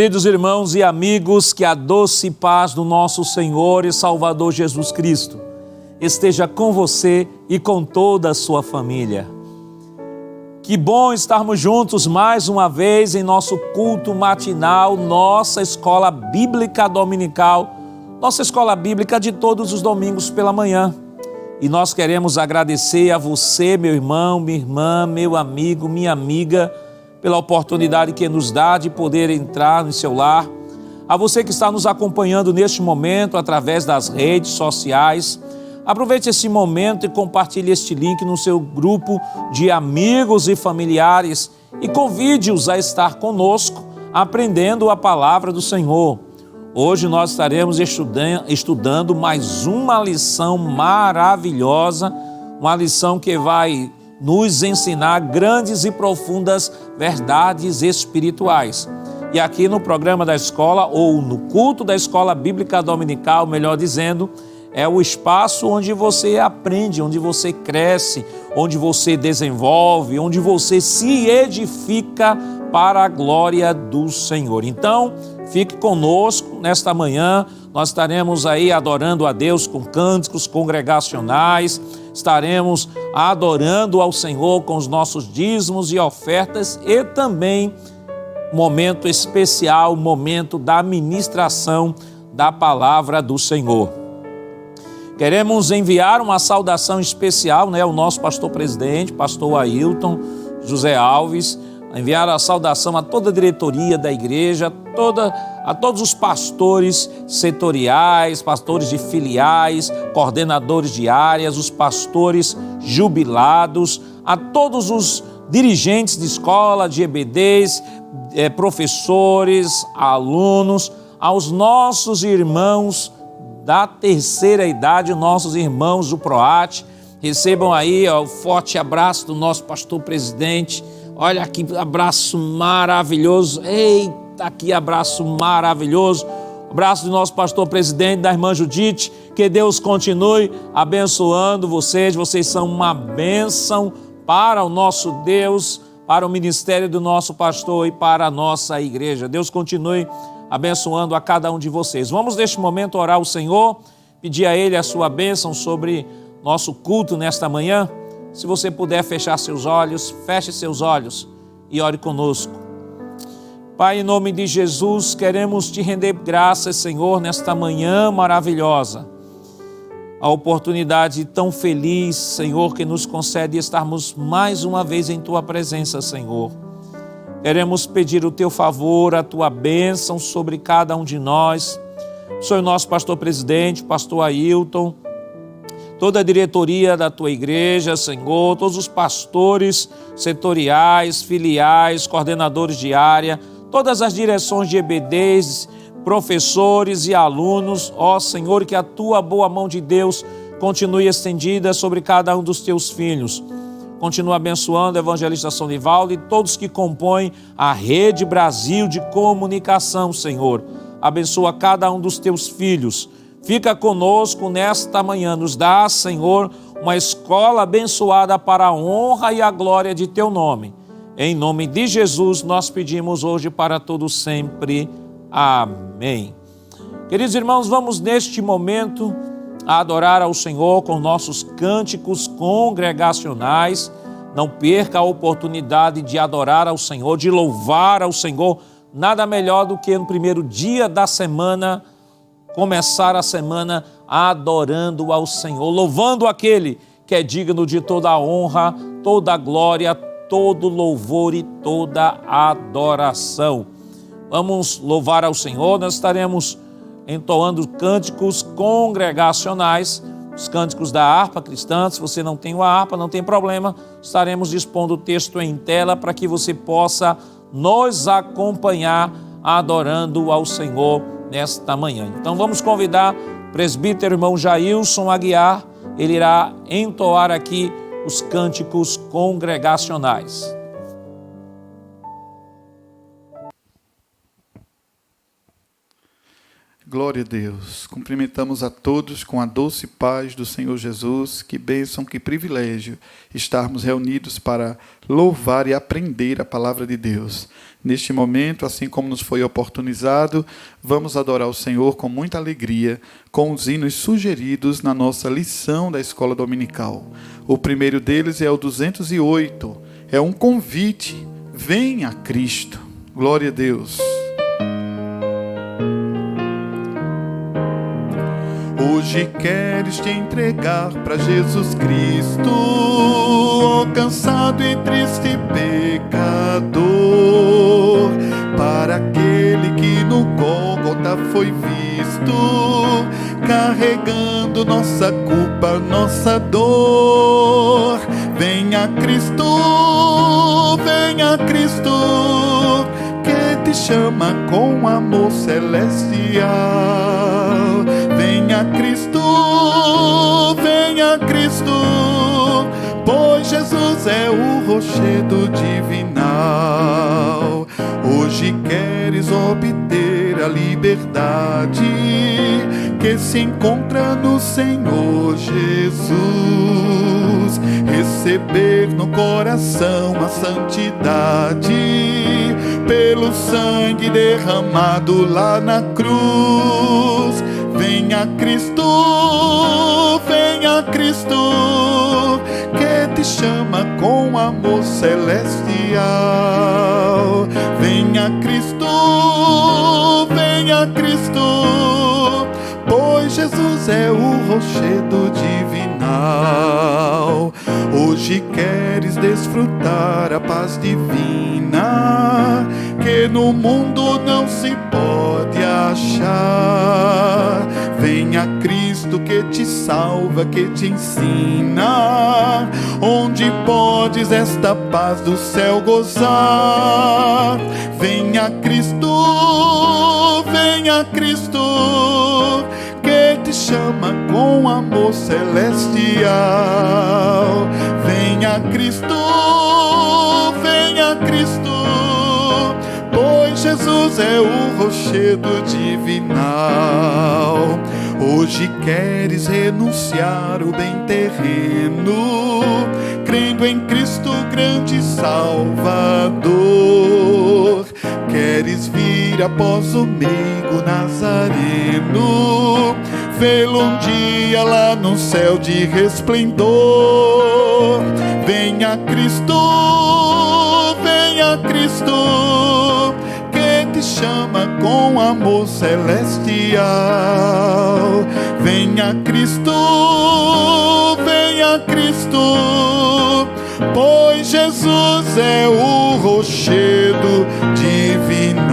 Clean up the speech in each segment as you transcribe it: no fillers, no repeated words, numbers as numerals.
Queridos irmãos e amigos, que a doce paz do nosso Senhor e Salvador Jesus Cristo esteja com você e com toda a sua família. Que bom estarmos juntos mais uma vez em nosso culto matinal, nossa escola bíblica dominical, nossa escola bíblica de todos os domingos pela manhã. E nós queremos agradecer a você, meu irmão, minha irmã, meu amigo, minha amiga, pela oportunidade que nos dá de poder entrar no seu lar. A você que está nos acompanhando neste momento através das redes sociais, aproveite esse momento e compartilhe este link no seu grupo de amigos e familiares e convide-os a estar conosco, aprendendo a palavra do Senhor. Hoje nós estaremos estudando mais uma lição maravilhosa, uma lição que vai nos ensinar grandes e profundas verdades espirituais. E aqui no programa da escola, ou no culto da escola bíblica dominical, melhor dizendo, é o espaço onde você aprende, onde você cresce, onde você desenvolve, onde você se edifica para a glória do Senhor. Então, fique conosco nesta manhã, nós estaremos aí adorando a Deus com cânticos congregacionais, estaremos adorando ao Senhor com os nossos dízimos e ofertas e também momento especial, momento da ministração da palavra do Senhor. Queremos enviar uma saudação especial, ao nosso pastor presidente, pastor Ailton José Alves, enviar a saudação a toda a diretoria da igreja, a todos os pastores setoriais, pastores de filiais, coordenadores de áreas, os pastores jubilados, a todos os dirigentes de escola, de EBDs, professores, alunos, aos nossos irmãos da terceira idade, nossos irmãos do PROAT. Recebam aí o forte abraço do nosso pastor presidente. Olha que abraço maravilhoso. Eita, que abraço maravilhoso. Abraço do nosso pastor presidente, da irmã Judite. Que Deus continue abençoando vocês. Vocês são uma bênção para o nosso Deus, para o ministério do nosso pastor e para a nossa igreja. Deus continue abençoando a cada um de vocês. Vamos neste momento orar ao Senhor, pedir a Ele a sua bênção sobre nosso culto nesta manhã. Se você puder fechar seus olhos, feche seus olhos e ore conosco. Pai, em nome de Jesus, queremos te render graças, Senhor, nesta manhã maravilhosa. A oportunidade tão feliz, Senhor, que nos concede estarmos mais uma vez em Tua presença, Senhor. Queremos pedir o Teu favor, a Tua bênção sobre cada um de nós. Senhor, nosso pastor presidente, pastor Ailton, toda a diretoria da Tua igreja, Senhor, todos os pastores setoriais, filiais, coordenadores de área, todas as direções de EBDs, professores e alunos, ó Senhor, que a Tua boa mão de Deus continue estendida sobre cada um dos Teus filhos. Continua abençoando o evangelista Sonivaldo e todos que compõem a Rede Brasil de Comunicação, Senhor. Abençoa cada um dos Teus filhos. Fica conosco nesta manhã, nos dá, Senhor, uma escola abençoada para a honra e a glória de Teu nome. Em nome de Jesus, nós pedimos hoje para todos sempre. Amém. Queridos irmãos, vamos neste momento adorar ao Senhor com nossos cânticos congregacionais. Não perca a oportunidade de adorar ao Senhor, de louvar ao Senhor. Nada melhor do que no primeiro dia da semana, começar a semana adorando ao Senhor, louvando aquele que é digno de toda a honra, toda a glória, todo louvor e toda adoração. Vamos louvar ao Senhor, nós estaremos entoando cânticos congregacionais, os cânticos da harpa cristã. Se você não tem uma harpa, não tem problema, estaremos dispondo o texto em tela para que você possa nos acompanhar adorando ao Senhor nesta manhã. Então vamos convidar o presbítero irmão Jailson Aguiar, ele irá entoar aqui os cânticos congregacionais. Glória a Deus. Cumprimentamos a todos com a doce paz do Senhor Jesus. Que bênção, que privilégio estarmos reunidos para louvar e aprender a palavra de Deus. Neste momento, assim como nos foi oportunizado, vamos adorar o Senhor com muita alegria, com os hinos sugeridos na nossa lição da Escola Dominical. O primeiro deles é o 208. É um convite. Venha a Cristo. Glória a Deus. Hoje queres te entregar para Jesus Cristo, ó cansado e triste pecador, para aquele que no Gólgota foi visto, carregando nossa culpa, nossa dor. Venha Cristo, que te chama com amor celestial. Venha Cristo, pois Jesus é o rochedo divinal. Hoje queres obter a liberdade que se encontra no Senhor Jesus, receber no coração a santidade pelo sangue derramado lá na cruz. Venha Cristo, que te chama com amor celestial. Venha Cristo, pois Jesus é o rochedo divinal. Hoje queres desfrutar a paz divina que no mundo não se pode achar. Venha Cristo que te salva, que te ensina onde podes esta paz do céu gozar. Venha Cristo, que te chama com amor celestial. Venha Cristo, pois Jesus é o rochedo divinal. Hoje queres renunciar o bem terreno, crendo em Cristo grande Salvador. Queres vir após o meigo Nazareno, vê-lo um dia lá no céu de resplendor. Venha Cristo, que te chama com amor celestial. Venha Cristo, pois Jesus é o rochedo divinal.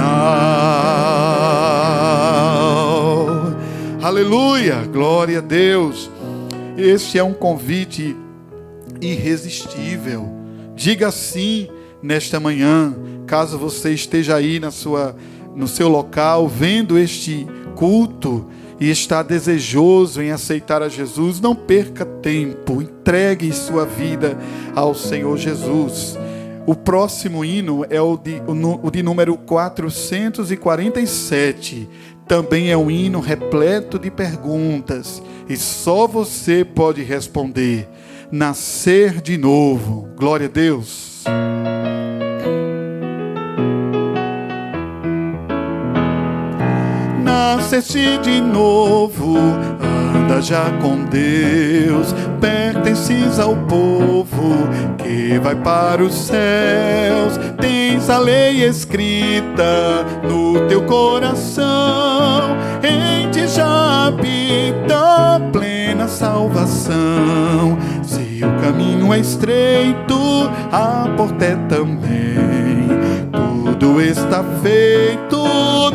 Aleluia, glória a Deus. Este é um convite irresistível. Diga sim nesta manhã, caso você esteja aí no seu local, vendo este culto e está desejoso em aceitar a Jesus. Não perca tempo, entregue sua vida ao Senhor Jesus. O próximo hino é o de número 447. Também é um hino repleto de perguntas e só você pode responder. Nascer de novo. Glória a Deus. Nasceste de novo, anda já com Deus, pertences ao povo que vai para os céus. Tens a lei escrita no teu coração, em ti já habita a plena salvação. Se o caminho é estreito, a porta é também. Tudo está feito,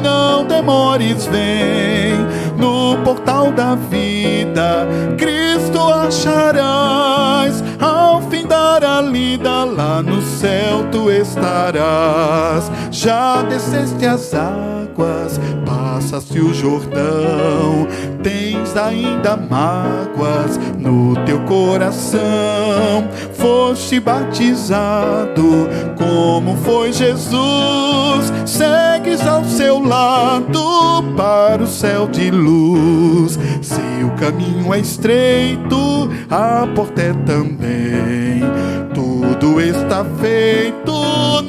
não demores, vem. No portal da vida, Cristo acharás. Ao findar a lida, lá no céu tu estarás. Já desceste as águas águas, passa-se o Jordão. Tens ainda mágoas no teu coração. Foste batizado como foi Jesus. Segues ao seu lado para o céu de luz. Se o caminho é estreito, a porta é também. Tudo está feito,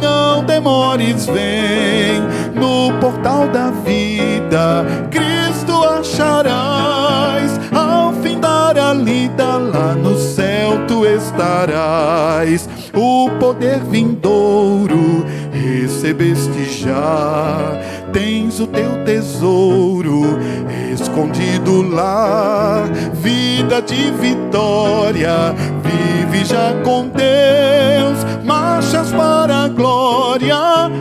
não demores, vem. No portal da vida, Cristo acharás. Ao findar a lida, lá no céu tu estarás. O poder vindouro recebeste já. Tens o teu tesouro escondido lá. Vida de vitória, vive já com Deus. Marchas para a glória,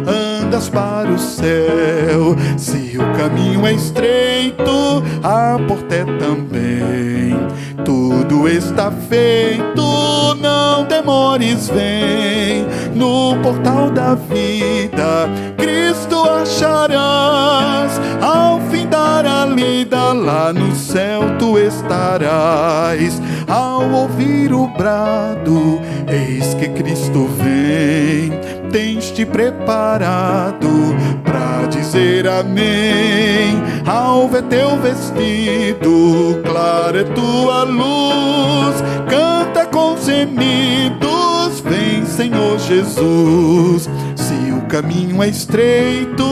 andas para o céu. Se o caminho é estreito, a porta é também. Tudo está feito, não demores, vem. No portal da vida, Cristo acharás. Ao findar a lida, lá no céu tu estarás. Ao ouvir o brado, eis que Cristo vem. Tens-te preparado para dizer amém. Alvo é teu vestido, clara é tua luz. Canta com gemidos, vem Senhor Jesus. Se o caminho é estreito,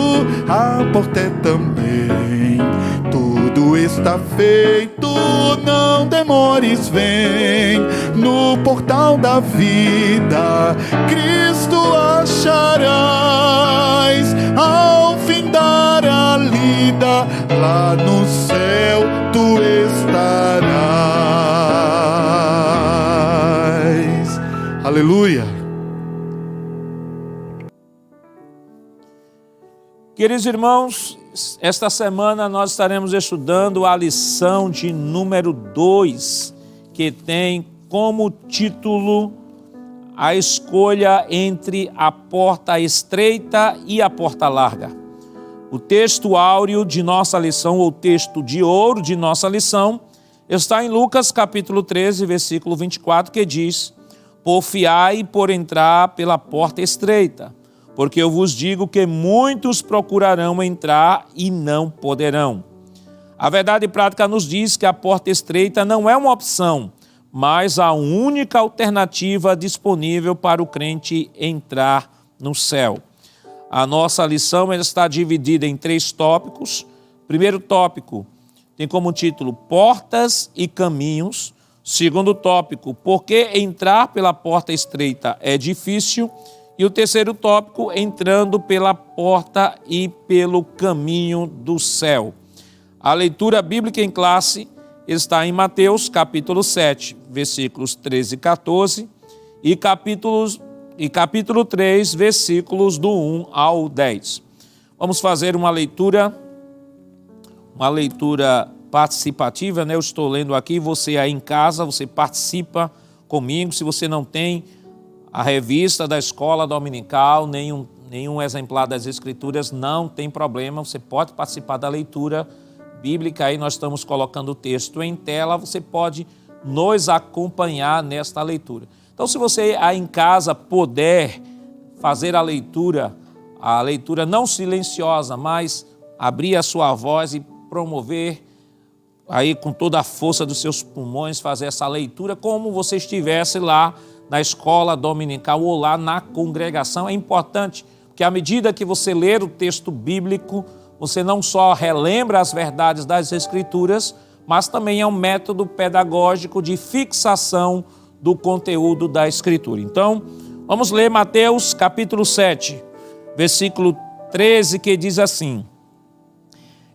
a porta é também. Tudo está feito, não demores, vem. No portal da vida, Cristo acharás. Ao findar a lida, lá no céu tu estarás. Aleluia. Queridos irmãos, esta semana nós estaremos estudando a lição de número 2, que tem como título a escolha entre a porta estreita e a porta larga. O texto áureo de nossa lição, ou texto de ouro de nossa lição, está em Lucas capítulo 13, versículo 24, que diz: porfiai por entrar pela porta estreita, porque eu vos digo que muitos procurarão entrar e não poderão. A verdade prática nos diz que a porta estreita não é uma opção, mas a única alternativa disponível para o crente entrar no céu. A nossa lição está dividida em 3 tópicos. Primeiro tópico tem como título Portas e Caminhos. Segundo tópico, por que entrar pela porta estreita é difícil? E o terceiro tópico, entrando pela porta e pelo caminho do céu. A leitura bíblica em classe está em Mateus capítulo 7, versículos 13 e 14 e capítulo 3, versículos do 1 ao 10. Vamos fazer uma leitura participativa, né? Eu estou lendo aqui, você aí em casa, você participa comigo. Se você não tem a revista da escola dominical, nenhum exemplar das Escrituras, não tem problema, você pode participar da leitura bíblica. Aí nós estamos colocando o texto em tela, você pode nos acompanhar nesta leitura. Então, se você aí em casa puder fazer a leitura não silenciosa, mas abrir a sua voz e promover aí com toda a força dos seus pulmões, fazer essa leitura como você estivesse lá na escola dominical ou lá na congregação. É importante, porque à medida que você ler o texto bíblico, você não só relembra as verdades das Escrituras, mas também é um método pedagógico de fixação do conteúdo da Escritura. Então, vamos ler Mateus capítulo 7, versículo 13, que diz assim: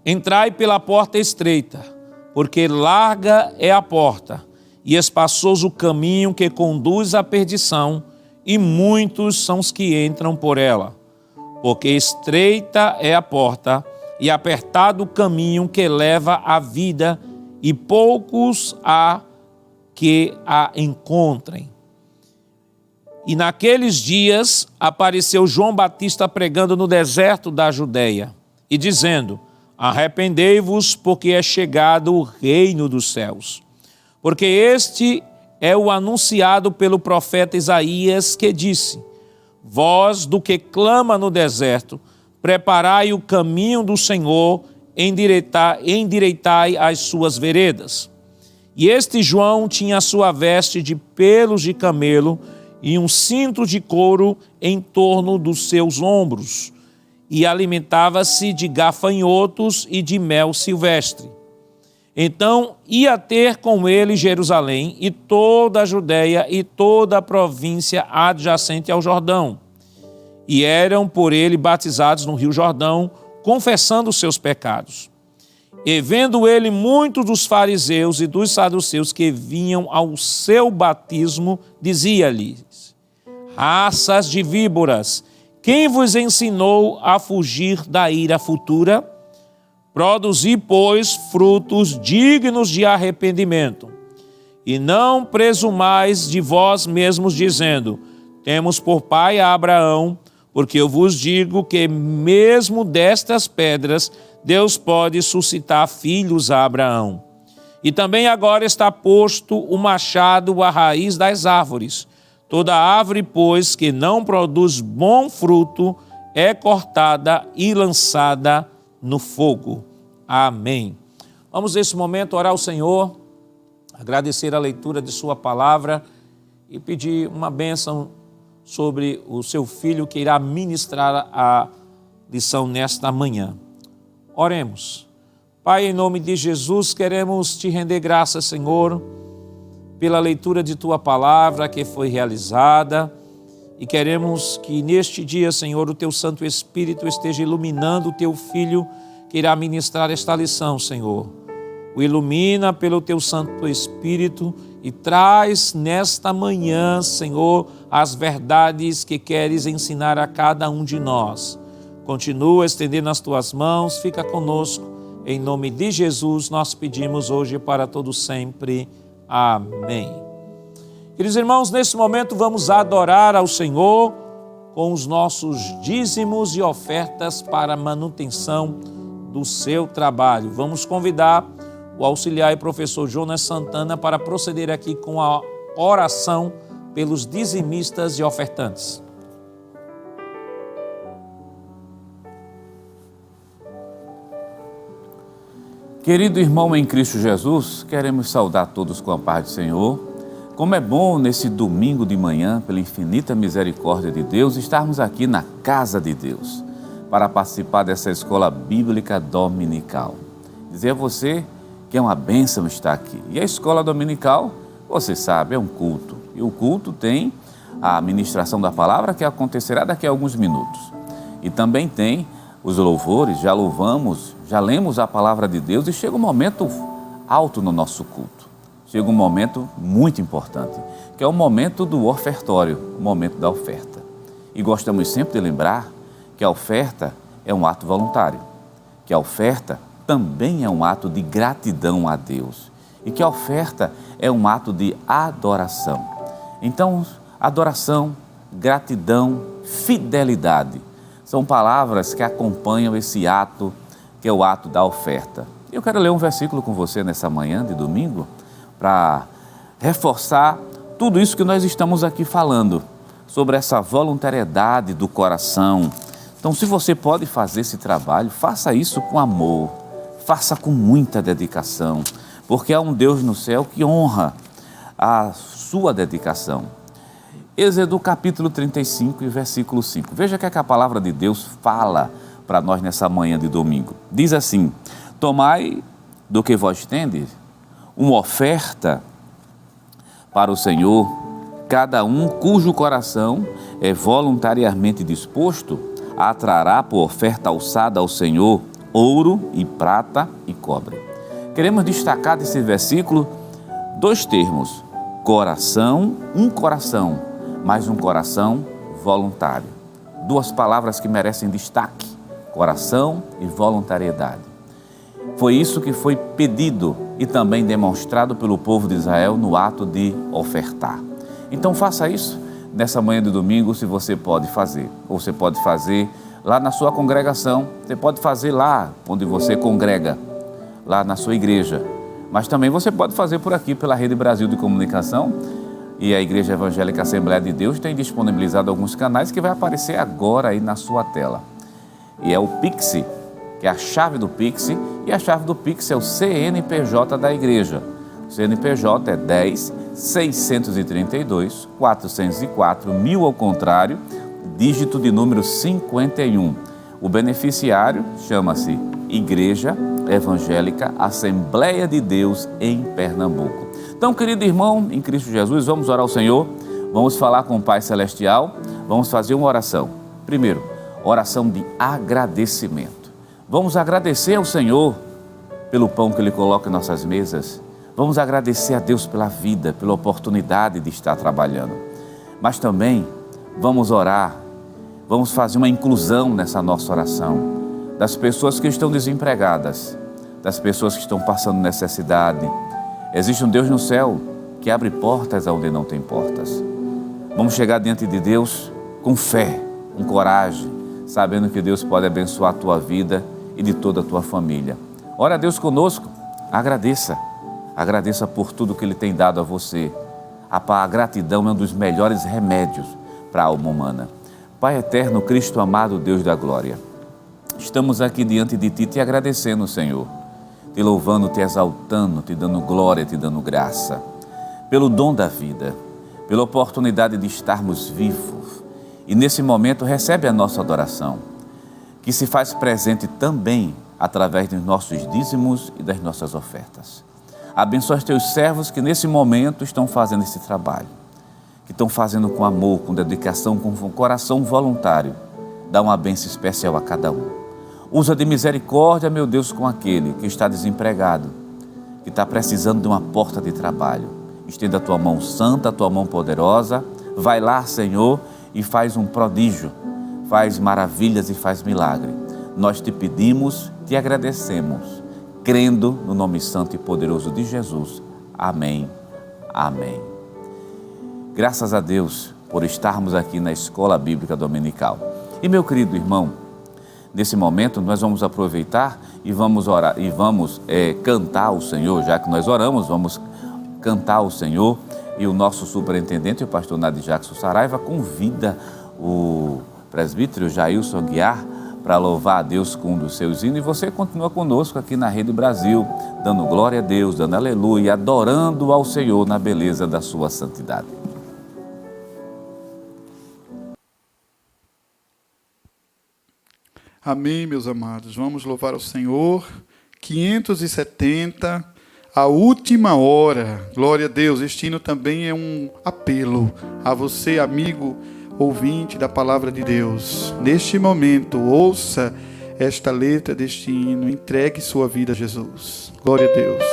entrai pela porta estreita, porque larga é a porta, e espaçoso o caminho que conduz à perdição, e muitos são os que entram por ela. Porque estreita é a porta, e apertado o caminho que leva à vida, e poucos há que a encontrem. E naqueles dias apareceu João Batista pregando no deserto da Judeia, e dizendo: arrependei-vos, porque é chegado o reino dos céus. Porque este é o anunciado pelo profeta Isaías, que disse: voz do que clama no deserto, preparai o caminho do Senhor, endireitai as suas veredas. E este João tinha a sua veste de pelos de camelo e um cinto de couro em torno dos seus ombros, e alimentava-se de gafanhotos e de mel silvestre. Então ia ter com ele Jerusalém e toda a Judéia e toda a província adjacente ao Jordão. E eram por ele batizados no rio Jordão, confessando os seus pecados. E vendo ele muitos dos fariseus e dos saduceus que vinham ao seu batismo, dizia-lhes: raças de víboras, quem vos ensinou a fugir da ira futura? Produzi, pois, frutos dignos de arrependimento. E não presumais de vós mesmos, dizendo: temos por pai a Abraão, porque eu vos digo que mesmo destas pedras Deus pode suscitar filhos a Abraão. E também agora está posto o machado à raiz das árvores. Toda árvore, pois, que não produz bom fruto, é cortada e lançada no fogo. Amém. Vamos nesse momento orar ao Senhor, agradecer a leitura de sua palavra e pedir uma bênção sobre o seu filho que irá ministrar a lição nesta manhã. Oremos. Pai, em nome de Jesus, queremos te render graças, Senhor, pela leitura de tua palavra que foi realizada, e queremos que neste dia, Senhor, o teu Santo Espírito esteja iluminando o teu filho que irá ministrar esta lição, Senhor. O ilumina pelo teu Santo Espírito e traz nesta manhã, Senhor, as verdades que queres ensinar a cada um de nós. Continua estendendo as tuas mãos, fica conosco. Em nome de Jesus, nós pedimos hoje para todo sempre. Amém. Queridos irmãos, nesse momento vamos adorar ao Senhor com os nossos dízimos e ofertas para a manutenção do seu trabalho. Vamos convidar o auxiliar e professor Jonas Santana para proceder aqui com a oração pelos dizimistas e ofertantes. Querido irmão em Cristo Jesus, queremos saudar todos com a paz do Senhor. Como é bom nesse domingo de manhã, pela infinita misericórdia de Deus, estarmos aqui na casa de Deus para participar dessa escola bíblica dominical. Dizer a você que é uma bênção estar aqui. E a escola dominical, você sabe, é um culto. E o culto tem a ministração da palavra que acontecerá daqui a alguns minutos. E também tem os louvores, já louvamos, já lemos a palavra de Deus e chega um momento alto no nosso culto. Chega um momento muito importante, que é o momento do ofertório, o momento da oferta. E gostamos sempre de lembrar que a oferta é um ato voluntário, que a oferta também é um ato de gratidão a Deus e que a oferta é um ato de adoração. Então, adoração, gratidão, fidelidade são palavras que acompanham esse ato, que é o ato da oferta. Eu quero ler um versículo com você nessa manhã de domingo para reforçar tudo isso que nós estamos aqui falando, sobre essa voluntariedade do coração. Então, se você pode fazer esse trabalho, faça isso com amor, faça com muita dedicação, porque há um Deus no céu que honra a sua dedicação. Êxodo capítulo 35 e versículo 5. Veja o que é que a palavra de Deus fala para nós nessa manhã de domingo. Diz assim: tomai do que vós tendes uma oferta para o Senhor, cada um cujo coração é voluntariamente disposto, atrará por oferta alçada ao Senhor ouro e prata e cobre. Queremos destacar desse versículo dois termos: coração, um coração, mas um coração voluntário. Duas palavras que merecem destaque: coração e voluntariedade. Foi isso que foi pedido e também demonstrado pelo povo de Israel no ato de ofertar. Então faça isso nessa manhã de domingo, se você pode fazer. Ou você pode fazer lá na sua congregação. Você pode fazer lá onde você congrega, lá na sua igreja. Mas também você pode fazer por aqui, pela Rede Brasil de Comunicação. E a Igreja Evangélica Assembleia de Deus tem disponibilizado alguns canais que vai aparecer agora aí na sua tela. E é o Pix, que é a chave do Pix, e a chave do Pix é o CNPJ da igreja. O CNPJ é 10 632 404 1000 ao contrário, dígito de número 51. O beneficiário chama-se Igreja Evangélica Assembleia de Deus em Pernambuco. Então, querido irmão, em Cristo Jesus, vamos orar ao Senhor, vamos falar com o Pai Celestial, vamos fazer uma oração. Primeiro, oração de agradecimento. Vamos agradecer ao Senhor pelo pão que Ele coloca em nossas mesas. Vamos agradecer a Deus pela vida, pela oportunidade de estar trabalhando. Mas também vamos orar, vamos fazer uma inclusão nessa nossa oração das pessoas que estão desempregadas, das pessoas que estão passando necessidade. Existe um Deus no céu que abre portas onde não tem portas. Vamos chegar diante de Deus com fé, com coragem, sabendo que Deus pode abençoar a tua vida e de toda a tua família. Ora a Deus conosco, agradeça. Agradeça por tudo que Ele tem dado a você. A gratidão é um dos melhores remédios para a alma humana. Pai eterno, Cristo amado, Deus da glória, estamos aqui diante de Ti te agradecendo, Senhor, te louvando, te exaltando, te dando glória, te dando graça, pelo dom da vida, pela oportunidade de estarmos vivos. E nesse momento recebe a nossa adoração, que se faz presente também através dos nossos dízimos e das nossas ofertas. Abençoa os teus servos que nesse momento estão fazendo esse trabalho, que estão fazendo com amor, com dedicação, com coração voluntário. Dá uma bênção especial a cada um. Usa de misericórdia, meu Deus, com aquele que está desempregado, que está precisando de uma porta de trabalho. Estenda a tua mão santa, a tua mão poderosa. Vai lá, Senhor, e faz um prodígio, faz maravilhas e faz milagre. Nós te pedimos, te agradecemos, crendo no nome santo e poderoso de Jesus. Amém. Amém. Graças a Deus por estarmos aqui na Escola Bíblica Dominical. E meu querido irmão, nesse momento nós vamos aproveitar e vamos orar e vamos cantar ao Senhor. Já que nós oramos, vamos cantar ao Senhor. E o nosso superintendente, o pastor Nadir Jackson Saraiva, convida o presbítero Jailson Guiar para louvar a Deus com um dos seus hinos. E você continua conosco aqui na Rede Brasil, dando glória a Deus, dando aleluia, adorando ao Senhor na beleza da sua santidade. Amém, meus amados. Vamos louvar ao Senhor. 570, a última hora. Glória a Deus. Este hino também é um apelo a você, amigo ouvinte da palavra de Deus. Neste momento, ouça esta letra deste hino. Entregue sua vida a Jesus. Glória a Deus.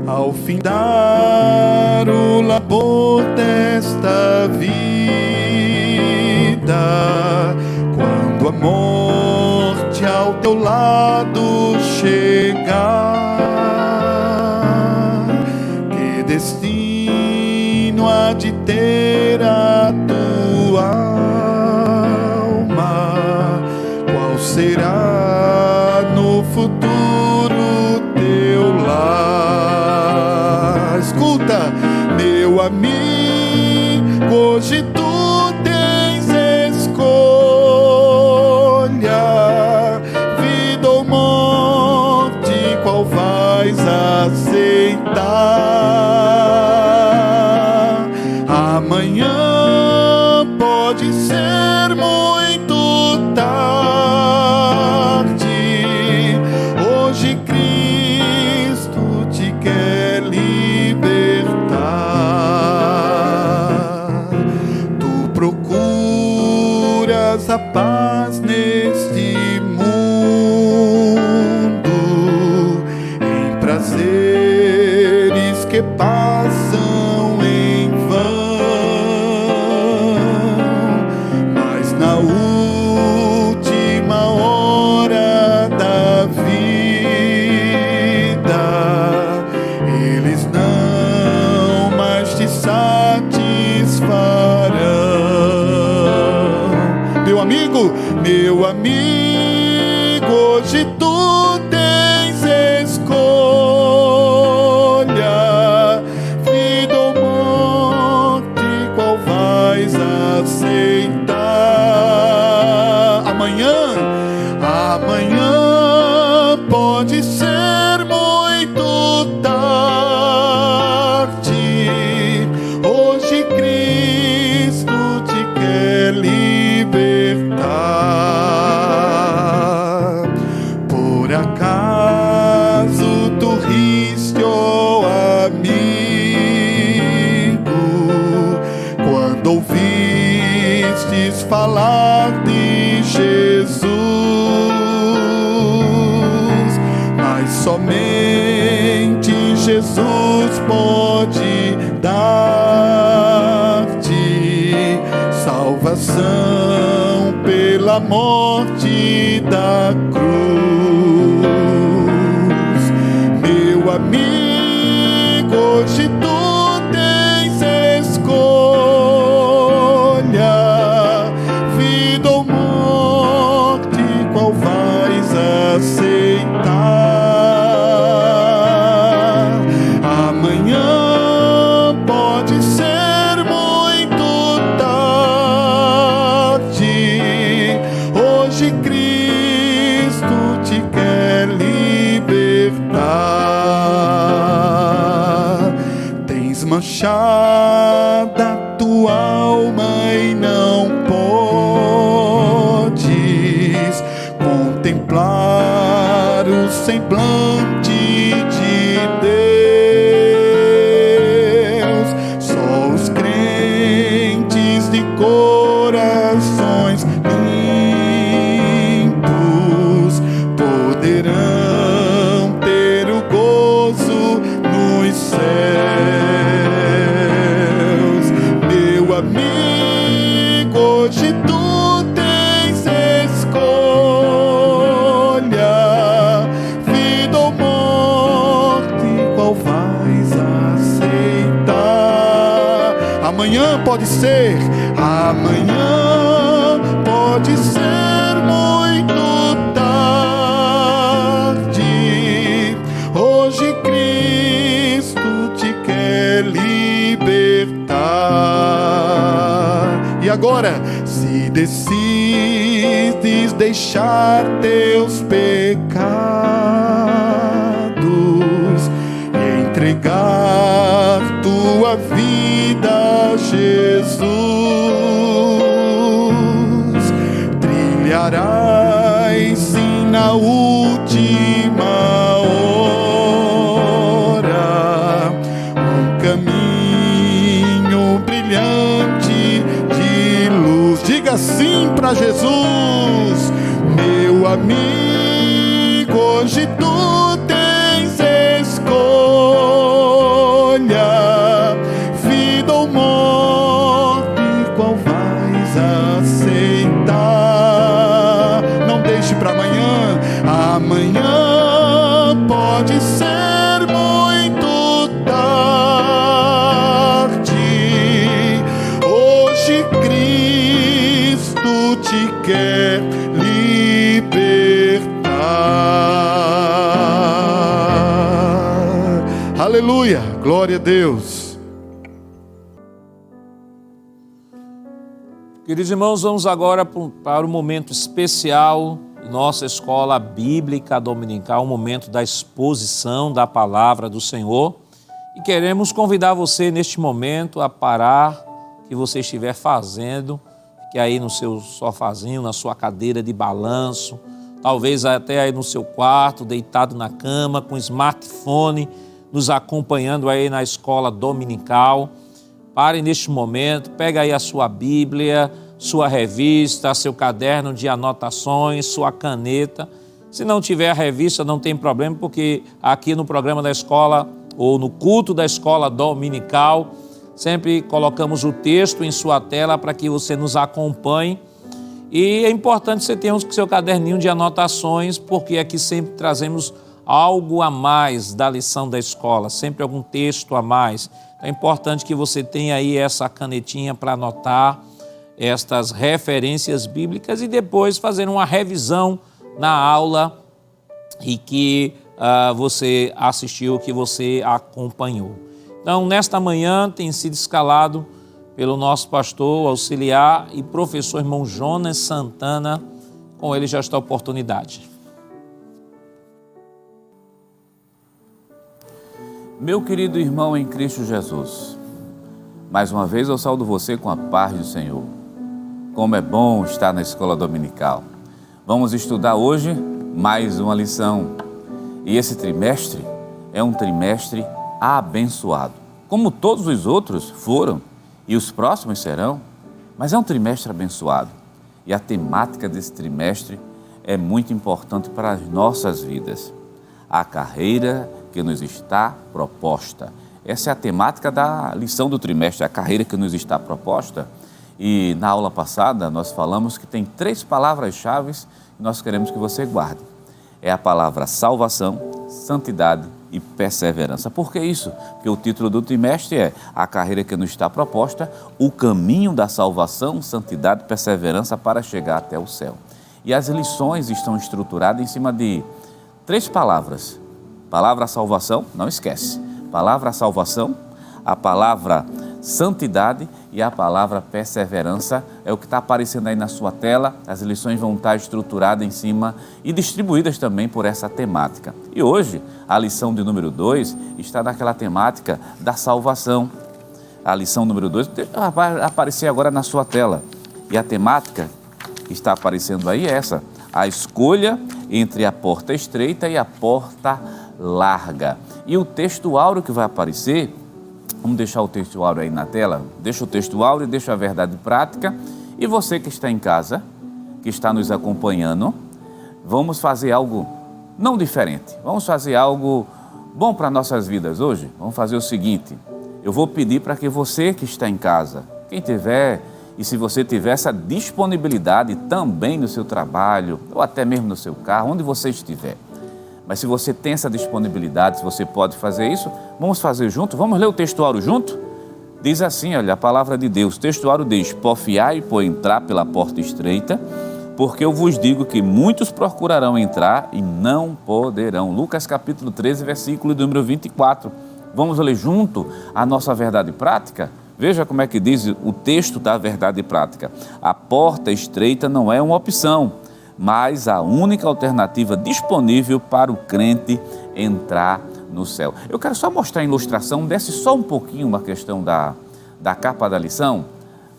Ao findar o labor desta vida, quando a morte ao teu lado chegar, que destino há de ter a tua alma? Qual será no futuro teu lar? Escuta, meu amigo, hoje tu tens escolha, vida ou morte, qual vais aceitar? Amanhã pode ser muito tarde, hoje Cristo te quer libertar. Tu procuras a paz neste mundo, em prazeres que passam em vão, mas na última hora da vida eles não mais te amigo, hoje tu tens escolha, vida ou morte, qual vais aceitar? Amanhã pode ser muito tarde, hoje Cristo te quer libertar. Por acaso tu riste, ó amigo, quando ouvistes falar de Jesus? Mas somente Jesus pode dar-te salvação pela morte da cruz. Meu amigo, hoje tu tens escolha, vida ou morte, qual vais aceitar? Amanhã pode ser muito tarde, hoje Cristo te quer libertar. Tens manchada tua alma e não podes contemplar o semblante de Deus. Só os crentes de corações limpos poderão ter o gozo nos céus. Meu amigo, hoje tu tens escolha, vida ou morte, qual vais aceitar? Amanhã pode ser muito tarde, hoje Cristo te quer libertar. E agora, se decides deixar teus pecados e entregar tua vida a Jesus, trilharás sim na última hora um caminho brilhante de luz. Diga sim para Jesus. Meu amigo, hoje tu tens escolha, vida ou morte, qual vais aceitar? Não deixe para amanhã. Amanhã pode ser muito tarde, hoje Cristo te quer libertar. Aleluia, glória a Deus. Queridos irmãos, vamos agora para o momento especial de nossa escola bíblica dominical, um momento da exposição da palavra do Senhor. E queremos convidar você neste momento a parar o que você estiver fazendo, que aí no seu sofazinho, na sua cadeira de balanço, talvez até aí no seu quarto, deitado na cama, com smartphone, nos acompanhando aí na escola dominical. Pare neste momento, pega aí a sua Bíblia, sua revista, seu caderno de anotações, sua caneta. Se não tiver a revista, não tem problema, porque aqui no programa da escola, ou no culto da escola dominical, sempre colocamos o texto em sua tela para que você nos acompanhe. E é importante você ter o seu caderninho de anotações, porque aqui sempre trazemos algo a mais da lição da escola, sempre algum texto a mais. É importante que você tenha aí essa canetinha para anotar. estas referências bíblicas e depois fazer uma revisão na aula e que você assistiu, que você acompanhou. Então, nesta manhã tem sido escalado pelo nosso pastor, auxiliar e professor irmão Jonas Santana. Com ele já está a oportunidade. Meu querido irmão em Cristo Jesus, mais uma vez eu saúdo você com a paz do Senhor. Como é bom estar na escola dominical. Vamos estudar hoje mais uma lição. E esse trimestre é um trimestre abençoado, como todos os outros foram e os próximos serão, mas é um trimestre abençoado. E a temática desse trimestre é muito importante para as nossas vidas. A carreira que nos está proposta. Essa é a temática da lição do trimestre, a carreira que nos está proposta. E na aula passada nós falamos que tem 3 palavras-chave que nós queremos que você guarde. É a palavra salvação, santidade e perseverança. Por que isso? Porque o título do trimestre é a carreira que nos está proposta, o caminho da salvação, santidade e perseverança para chegar até o céu. E as lições estão estruturadas em cima de 3 palavras. Palavra salvação, não esquece. Palavra salvação, a palavra santidade e a palavra perseverança é o que está aparecendo aí na sua tela. As lições vão estar estruturadas em cima e distribuídas também por essa temática. E hoje, a lição de número 2 está naquela temática da salvação. A lição número 2 vai aparecer agora na sua tela. E a temática que está aparecendo aí é essa: a escolha entre a porta estreita e a porta larga. E o texto áureo que vai aparecer, vamos deixar o texto áureo aí na tela, deixa o texto áureo, deixa a verdade prática. E você que está em casa, que está nos acompanhando, vamos fazer algo não diferente, vamos fazer algo bom para nossas vidas hoje. Vamos fazer o seguinte: eu vou pedir para que você que está em casa, quem tiver, e se você tiver essa disponibilidade também no seu trabalho, ou até mesmo no seu carro, onde você estiver, mas se você tem essa disponibilidade, se você pode fazer isso, vamos fazer junto, vamos ler o textuário junto? Diz assim, olha, a palavra de Deus, o textuário diz: porfiai por entrar pela porta estreita, porque eu vos digo que muitos procurarão entrar e não poderão. Lucas capítulo 13, versículo número 24. Vamos ler junto a nossa verdade prática? Veja como é que diz o texto da verdade prática. A porta estreita não é uma opção, mas a única alternativa disponível para o crente entrar no céu. Eu quero só mostrar a ilustração, desce só um pouquinho uma questão da capa da lição,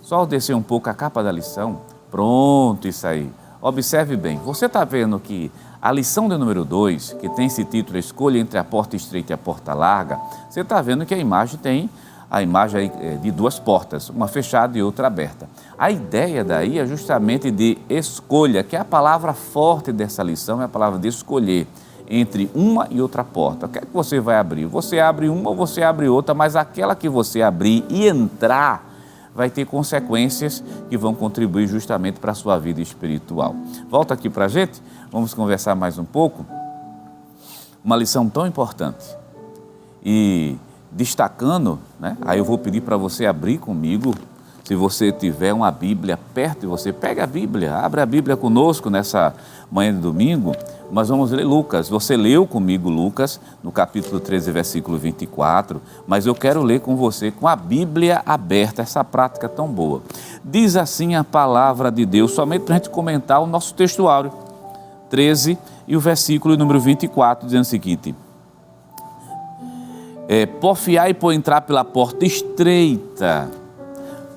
só descer um pouco a capa da lição, pronto, isso aí. Observe bem, você está vendo que a lição de número 2, que tem esse título, escolha entre a porta estreita e a porta larga, você está vendo que a imagem tem a imagem de 2 portas, uma fechada e outra aberta. A ideia daí é justamente de escolha, que é a palavra forte dessa lição, é a palavra de escolher entre uma e outra porta. O que é que você vai abrir? Você abre uma ou você abre outra, mas aquela que você abrir e entrar vai ter consequências que vão contribuir justamente para a sua vida espiritual. Volta aqui para a gente, vamos conversar mais um pouco. Uma lição tão importante. E destacando, né? Aí eu vou pedir para você abrir comigo, se você tiver uma Bíblia perto de você, pega a Bíblia, abre a Bíblia conosco nessa manhã de domingo, mas vamos ler Lucas. Você leu comigo Lucas, no capítulo 13, versículo 24, mas eu quero ler com você com a Bíblia aberta, essa prática tão boa. Diz assim a palavra de Deus, somente para a gente comentar o nosso textuário, 13 e o versículo número 24, dizendo o seguinte: porfiai por entrar pela porta estreita,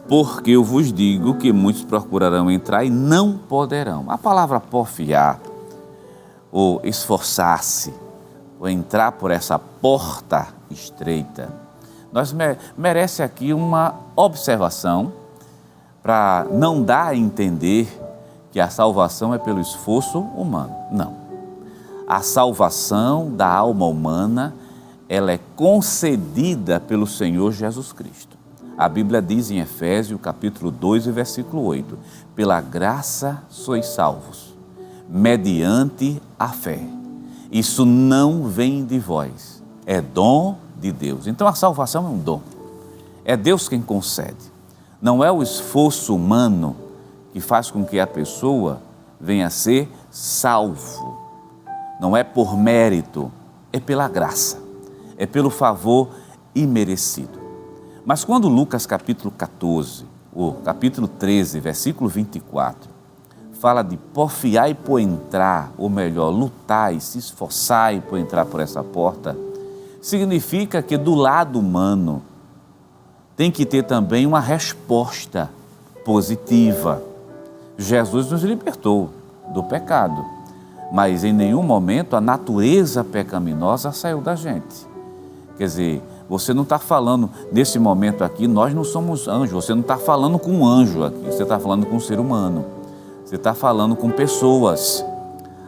porque eu vos digo que muitos procurarão entrar e não poderão. A palavra porfiar, ou esforçar-se, ou entrar por essa porta estreita, merece aqui uma observação para não dar a entender que a salvação é pelo esforço humano. Não. A salvação da alma humana, ela é concedida pelo Senhor Jesus Cristo. A Bíblia diz em Efésios, capítulo 2, versículo 8, pela graça sois salvos, mediante a fé. Isso não vem de vós, é dom de Deus. Então a salvação é um dom, é Deus quem concede. Não é o esforço humano que faz com que a pessoa venha a ser salvo. Não é por mérito, é pela graça, é pelo favor imerecido. Mas quando Lucas capítulo 14, ou capítulo 13, versículo 24, fala de porfiai por entrar, ou melhor, lutai, se esforçai por entrar por essa porta, significa que do lado humano tem que ter também uma resposta positiva. Jesus nos libertou do pecado, mas em nenhum momento a natureza pecaminosa saiu da gente. Quer dizer, você não está falando, nesse momento aqui, nós não somos anjos, você não está falando com um anjo aqui, você está falando com um ser humano, você está falando com pessoas.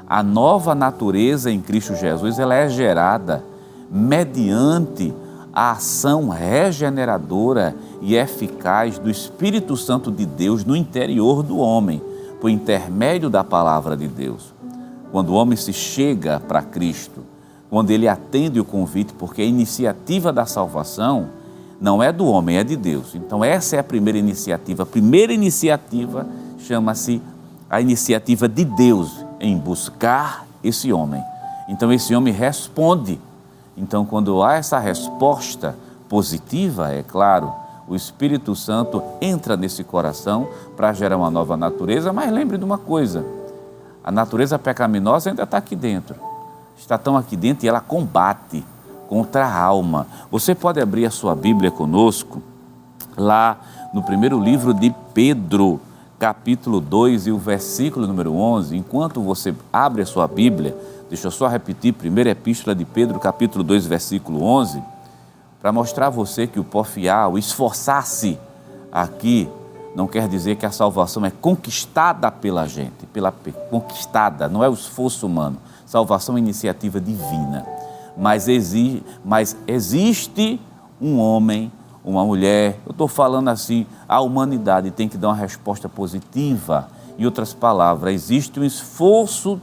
A nova natureza em Cristo Jesus, ela é gerada mediante a ação regeneradora e eficaz do Espírito Santo de Deus no interior do homem, por intermédio da palavra de Deus. Quando o homem se chega para Cristo, quando ele atende o convite, porque a iniciativa da salvação não é do homem, é de Deus. Então essa é a primeira iniciativa. A primeira iniciativa chama-se a iniciativa de Deus em buscar esse homem. Então esse homem responde. Então quando há essa resposta positiva, é claro, o Espírito Santo entra nesse coração para gerar uma nova natureza. Mas lembre de uma coisa, a natureza pecaminosa ainda está aqui dentro. Está tão aqui dentro e ela combate contra a alma. Você pode abrir a sua Bíblia conosco, lá no primeiro livro de Pedro, capítulo 2 e o versículo número 11. Enquanto você abre a sua Bíblia, deixa eu só repetir, primeira epístola de Pedro, capítulo 2, versículo 11, para mostrar a você que o porfiar, o esforçar-se aqui, não quer dizer que a salvação é conquistada pela gente, conquistada, não é o esforço humano. Salvação é iniciativa divina, mas existe um homem, uma mulher, eu estou falando assim, a humanidade tem que dar uma resposta positiva. Em outras palavras, existe um esforço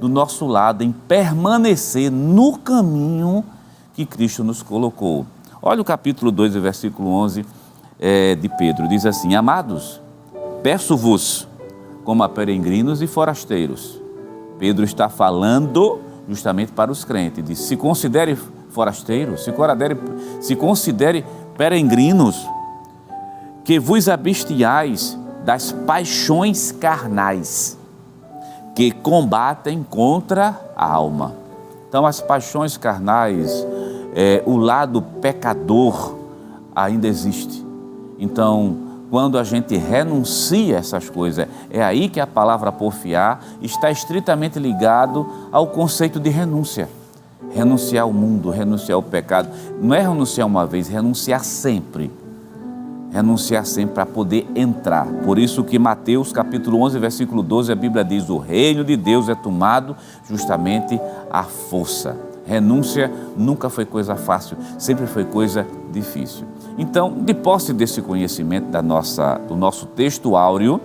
do nosso lado em permanecer no caminho que Cristo nos colocou. Olha o capítulo 2, versículo 11 de Pedro, diz assim: amados, peço-vos como a peregrinos e forasteiros. Pedro está falando justamente para os crentes, diz: se considere forasteiros, se considere peregrinos, que vos abstiais das paixões carnais, que combatem contra a alma. Então as paixões carnais, o lado pecador ainda existe. Então, quando a gente renuncia a essas coisas, é aí que a palavra porfiar está estritamente ligado ao conceito de renúncia. Renunciar ao mundo, renunciar ao pecado. Não é renunciar uma vez, renunciar sempre. Renunciar sempre para poder entrar. Por isso que Mateus capítulo 11, versículo 12, a Bíblia diz: o reino de Deus é tomado justamente à força. Renúncia nunca foi coisa fácil, sempre foi coisa difícil. Então, de posse desse conhecimento do nosso texto áureo,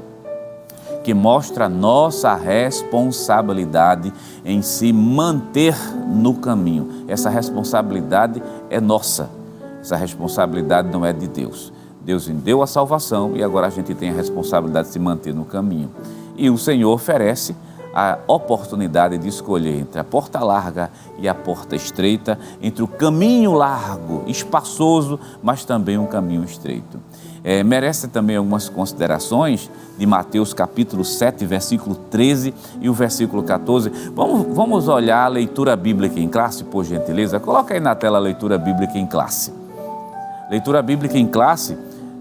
que mostra a nossa responsabilidade em se manter no caminho. Essa responsabilidade é nossa, essa responsabilidade não é de Deus. Deus deu a salvação e agora a gente tem a responsabilidade de se manter no caminho. E o Senhor oferece a oportunidade de escolher entre a porta larga e a porta estreita, entre o caminho largo, espaçoso, mas também um caminho estreito. Merece também algumas considerações de Mateus capítulo 7, versículo 13 e o versículo 14. Vamos olhar a leitura bíblica em classe, por gentileza. Coloca aí na tela a leitura bíblica em classe. Leitura bíblica em classe,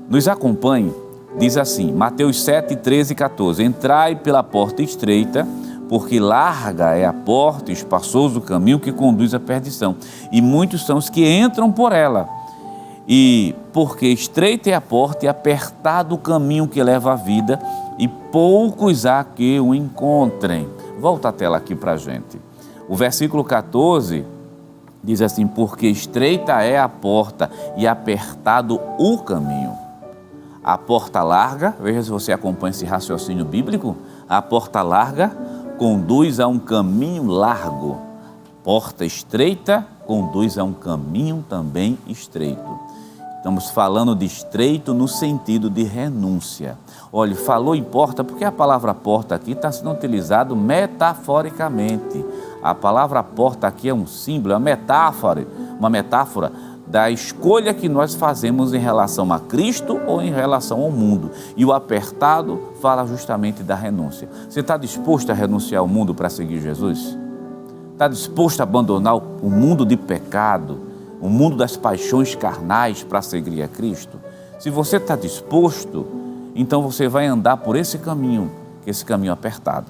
nos acompanhe. Diz assim, Mateus 7, 13 e 14, entrai pela porta estreita, porque larga é a porta, espaçoso o caminho que conduz à perdição, e muitos são os que entram por ela. E porque estreita é a porta e apertado o caminho que leva à vida, e poucos há que o encontrem. Volta a tela aqui para a gente. O versículo 14 diz assim, porque estreita é a porta e apertado o caminho. A porta larga, veja se você acompanha esse raciocínio bíblico, a porta larga conduz a um caminho largo. Porta estreita conduz a um caminho também estreito. Estamos falando de estreito no sentido de renúncia. Olha, falou em porta, porque a palavra porta aqui está sendo utilizada metaforicamente. A palavra porta aqui é um símbolo, é uma metáfora da escolha que nós fazemos em relação a Cristo ou em relação ao mundo. E o apertado fala justamente da renúncia. Você está disposto a renunciar ao mundo para seguir Jesus? Está disposto a abandonar o mundo de pecado, o mundo das paixões carnais para seguir a Cristo? Se você está disposto, então você vai andar por esse caminho, que é esse caminho apertado.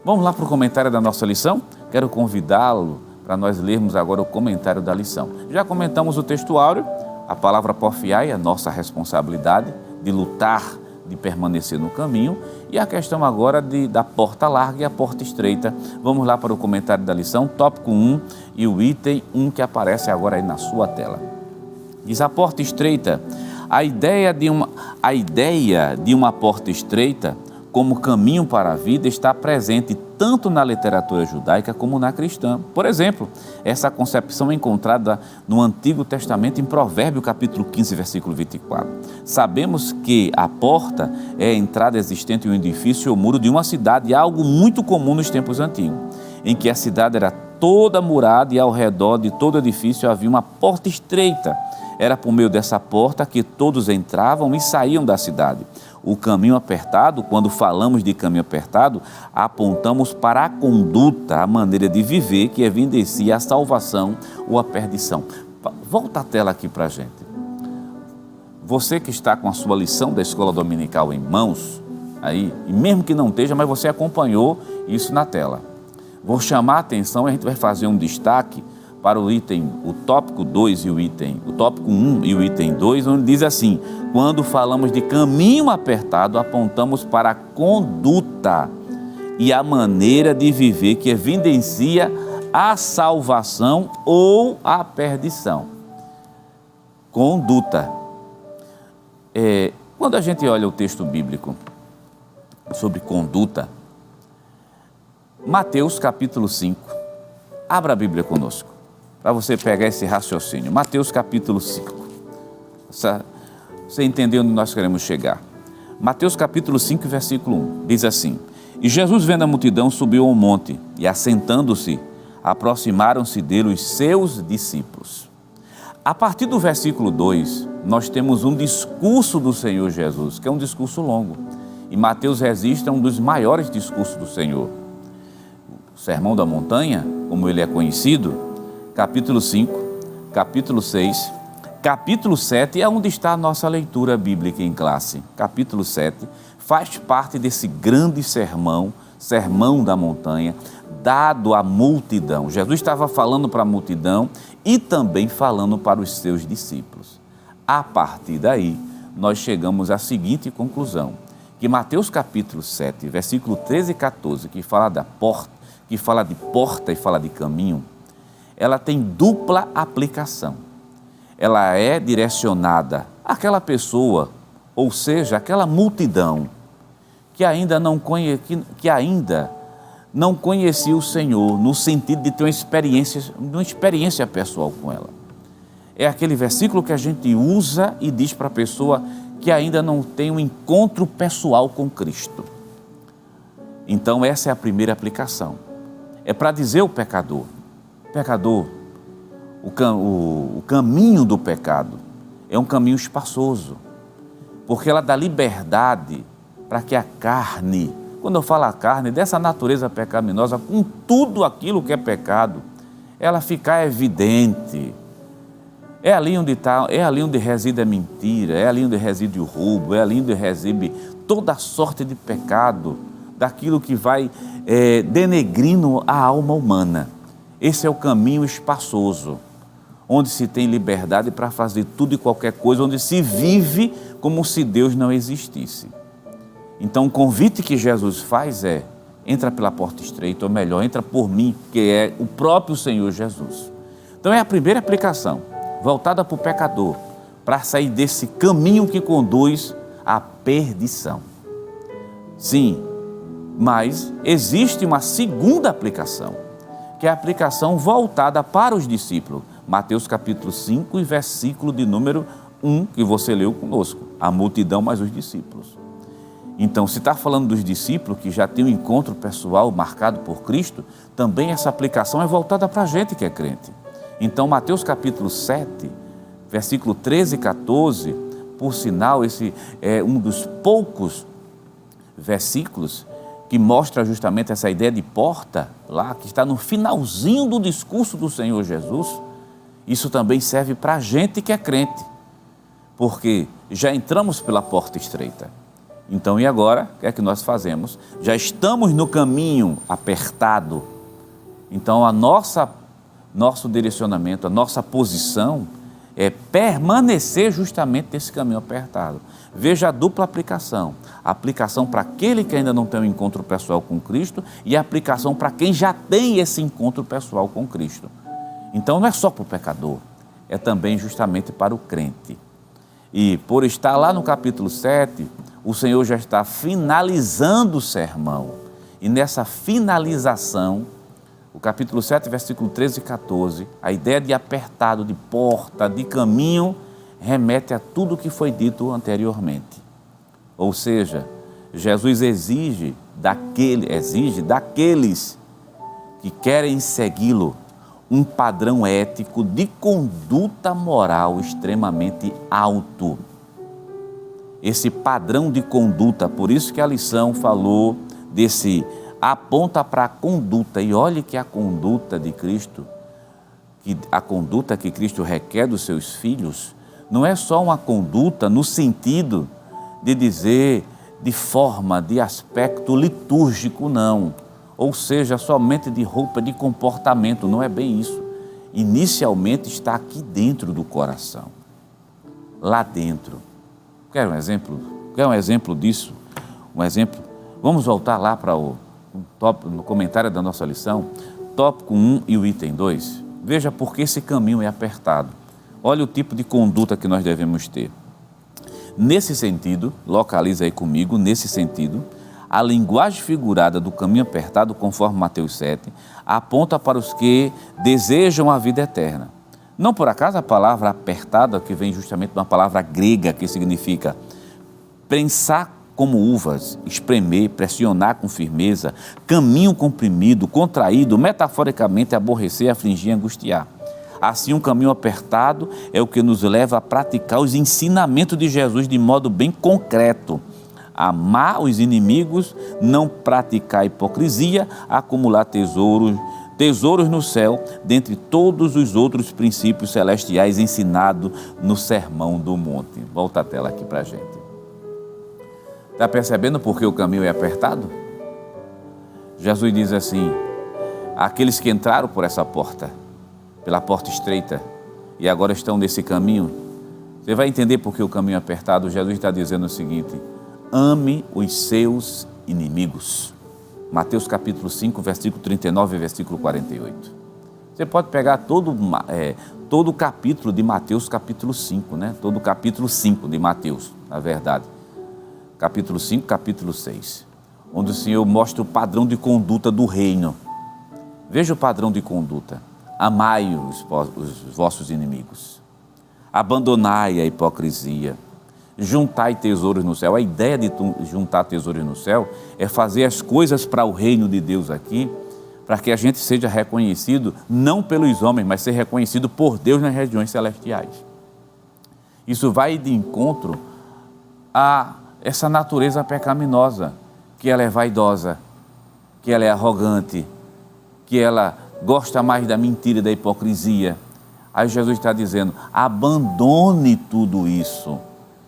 Vamos lá para o comentário da nossa lição? Quero convidá-lo para nós lermos agora o comentário da lição. Já comentamos o textuário, a palavra porfiai é a nossa responsabilidade de lutar, de permanecer no caminho, e a questão agora da porta larga e a porta estreita. Vamos lá para o comentário da lição, tópico 1 e o item 1 que aparece agora aí na sua tela. Diz: a porta estreita, a ideia de uma porta estreita como caminho para a vida está presente tanto na literatura judaica como na cristã. Por exemplo, essa concepção é encontrada no Antigo Testamento em Provérbios capítulo 15, versículo 24. Sabemos que a porta é a entrada existente em um edifício ou muro de uma cidade, algo muito comum nos tempos antigos, em que a cidade era toda murada e ao redor de todo edifício havia uma porta estreita. Era por meio dessa porta que todos entravam e saíam da cidade. O caminho apertado, quando falamos de caminho apertado, apontamos para a conduta, a maneira de viver que evidencia a salvação ou a perdição. Volta a tela aqui para a gente. Você que está com a sua lição da escola dominical em mãos, aí, e mesmo que não esteja, mas você acompanhou isso na tela. Vou chamar a atenção, a gente vai fazer um destaque para o tópico 2 e o tópico 1 e o item 2, onde diz assim: quando falamos de caminho apertado, apontamos para a conduta e a maneira de viver que evidencia a salvação ou a perdição. Conduta. Quando a gente olha o texto bíblico sobre conduta, Mateus capítulo 5, abra a Bíblia conosco, para você pegar esse raciocínio. Mateus capítulo 5. Você entendeu onde nós queremos chegar. Mateus capítulo 5, versículo 1, diz assim: e Jesus, vendo a multidão, subiu ao monte, e assentando-se, aproximaram-se dele os seus discípulos. A partir do versículo 2, nós temos um discurso do Senhor Jesus, que é um discurso longo. E Mateus registra um dos maiores discursos do Senhor. O Sermão da Montanha, como ele é conhecido, capítulo 5, capítulo 6, capítulo 7 é onde está a nossa leitura bíblica em classe. Capítulo 7 faz parte desse grande sermão, Sermão da Montanha, dado à multidão. Jesus estava falando para a multidão e também falando para os seus discípulos. A partir daí, nós chegamos à seguinte conclusão, que Mateus capítulo 7, versículo 13 e 14, que fala da porta, que fala de porta e fala de caminho, ela tem dupla aplicação. Ela é direcionada àquela pessoa, ou seja, àquela multidão que ainda não conhecia o Senhor, no sentido de ter uma experiência pessoal com ela. É aquele versículo que a gente usa e diz para a pessoa que ainda não tem um encontro pessoal com Cristo. Então essa é a primeira aplicação. É para dizer ao pecador, o caminho do pecado é um caminho espaçoso, porque ela dá liberdade para que a carne, quando eu falo a carne, dessa natureza pecaminosa, com tudo aquilo que é pecado, ela ficar evidente. É ali onde reside a mentira, é ali onde reside o roubo, é ali onde reside toda sorte de pecado, daquilo que vai denegrindo a alma humana. Esse é o caminho espaçoso, onde se tem liberdade para fazer tudo e qualquer coisa, onde se vive como se Deus não existisse. Então o convite que Jesus faz é: entra pela porta estreita, ou melhor, entra por mim, que é o próprio Senhor Jesus. Então é a primeira aplicação, voltada para o pecador, para sair desse caminho que conduz à perdição. Sim, mas existe uma segunda aplicação, que é a aplicação voltada para os discípulos. Mateus capítulo 5 e versículo de número Um que você leu conosco, a multidão mais os discípulos. Então, se está falando dos discípulos que já tem um encontro pessoal marcado por Cristo, também essa aplicação é voltada para a gente que é crente. Então, Mateus capítulo 7, versículo 13 e 14, por sinal, esse é um dos poucos versículos que mostra justamente essa ideia de porta, lá que está no finalzinho do discurso do Senhor Jesus. Isso também serve para a gente que é crente, porque já entramos pela porta estreita. Então, e agora? O que é que nós fazemos? Já estamos no caminho apertado. Então, nosso direcionamento, a nossa posição é permanecer justamente nesse caminho apertado. Veja a dupla aplicação. A aplicação para aquele que ainda não tem um encontro pessoal com Cristo e a aplicação para quem já tem esse encontro pessoal com Cristo. Então, não é só para o pecador, é também justamente para o crente. E por estar lá no capítulo 7, o Senhor já está finalizando o sermão. E nessa finalização, o capítulo 7, versículo 13 e 14, a ideia de apertado, de porta, de caminho, remete a tudo o que foi dito anteriormente. Ou seja, Jesus exige daqueles que querem segui-lo um padrão ético de conduta moral extremamente alto. Esse padrão de conduta, por isso que a lição falou desse aponta para a conduta, e olhe que a conduta de Cristo, a conduta que Cristo requer dos seus filhos, não é só uma conduta no sentido de dizer de forma, de aspecto litúrgico, não. Ou seja, somente de roupa, de comportamento, não é bem isso. Inicialmente está aqui dentro do coração, lá dentro. Quer um exemplo? Quer um exemplo disso? Um exemplo? Vamos voltar lá para no comentário da nossa lição, tópico 1 e o item 2. Veja por que esse caminho é apertado. Olha o tipo de conduta que nós devemos ter. Nesse sentido, localiza aí comigo, nesse sentido, a linguagem figurada do caminho apertado, conforme Mateus 7, aponta para os que desejam a vida eterna. Não por acaso a palavra apertada, que vem justamente de uma palavra grega, que significa prensar como uvas, espremer, pressionar com firmeza, caminho comprimido, contraído, metaforicamente aborrecer, afligir, angustiar. Assim, um caminho apertado é o que nos leva a praticar os ensinamentos de Jesus de modo bem concreto. Amar os inimigos, não praticar hipocrisia, acumular tesouros no céu, dentre todos os outros princípios celestiais ensinados no Sermão do Monte. Volta a tela aqui para a gente. Está percebendo por que o caminho é apertado? Jesus diz assim, aqueles que entraram por essa porta, pela porta estreita, e agora estão nesse caminho, você vai entender por que o caminho é apertado. Jesus está dizendo o seguinte, ame os seus inimigos. Mateus capítulo 5, versículo 39 e versículo 48. Você pode pegar todo o capítulo de Mateus capítulo 5, né? Todo o capítulo 5 de Mateus, na verdade. Capítulo 5, capítulo 6, onde o Senhor mostra o padrão de conduta do reino. Veja o padrão de conduta. Amai os vossos inimigos. Abandonai a hipocrisia. Juntai tesouros no céu. A ideia de juntar tesouros no céu é fazer as coisas para o reino de Deus aqui, para que a gente seja reconhecido, não pelos homens, mas ser reconhecido por Deus nas regiões celestiais. Isso vai de encontro a essa natureza pecaminosa, que ela é vaidosa, que ela é arrogante, que ela gosta mais da mentira e da hipocrisia. Aí Jesus está dizendo, abandone tudo isso.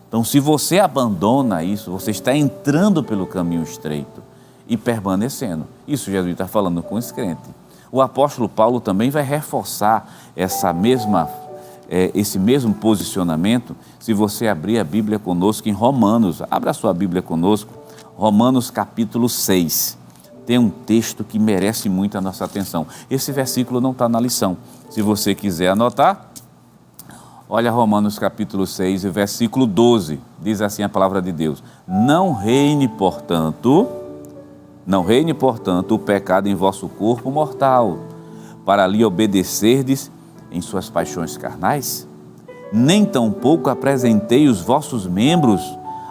Então, se você abandona isso, você está entrando pelo caminho estreito e permanecendo. Isso Jesus está falando com os crentes. O apóstolo Paulo também vai reforçar esse mesmo posicionamento, se você abrir a Bíblia conosco em Romanos. Abra a sua Bíblia conosco, Romanos capítulo 6. Tem um texto que merece muito a nossa atenção. Esse versículo não está na lição. Se você quiser anotar, olha Romanos capítulo 6, versículo 12. Diz assim a palavra de Deus. Não reine, portanto, o pecado em vosso corpo mortal, para lhe obedecerdes em suas paixões carnais. nem tampouco apresentei os vossos membros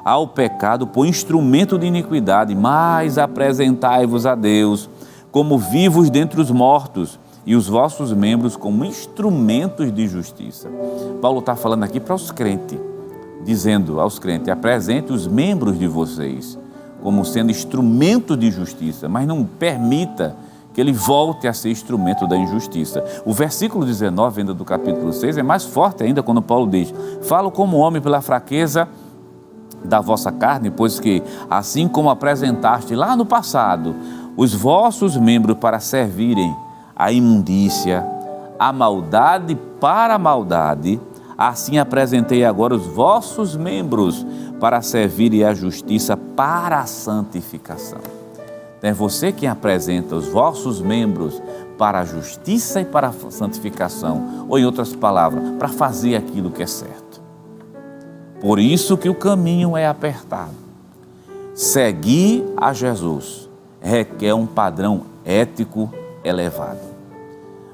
ao pecado por instrumento de iniquidade, mas apresentai-vos a Deus como vivos dentre os mortos e os vossos membros como instrumentos de justiça. Paulo está falando aqui para os crentes, dizendo aos crentes: apresente os membros de vocês como sendo instrumento de justiça, mas não permita que ele volte a ser instrumento da injustiça. O versículo 19, ainda do capítulo 6, é mais forte ainda quando Paulo diz: falo como homem pela fraqueza da vossa carne, pois que, assim como apresentaste lá no passado os vossos membros para servirem à imundícia, a maldade para a maldade, assim apresentei agora os vossos membros para servirem à justiça para a santificação. Então é você quem apresenta os vossos membros para a justiça e para a santificação, ou em outras palavras, para fazer aquilo que é certo. Por isso que o caminho é apertado. Seguir a Jesus requer um padrão ético elevado.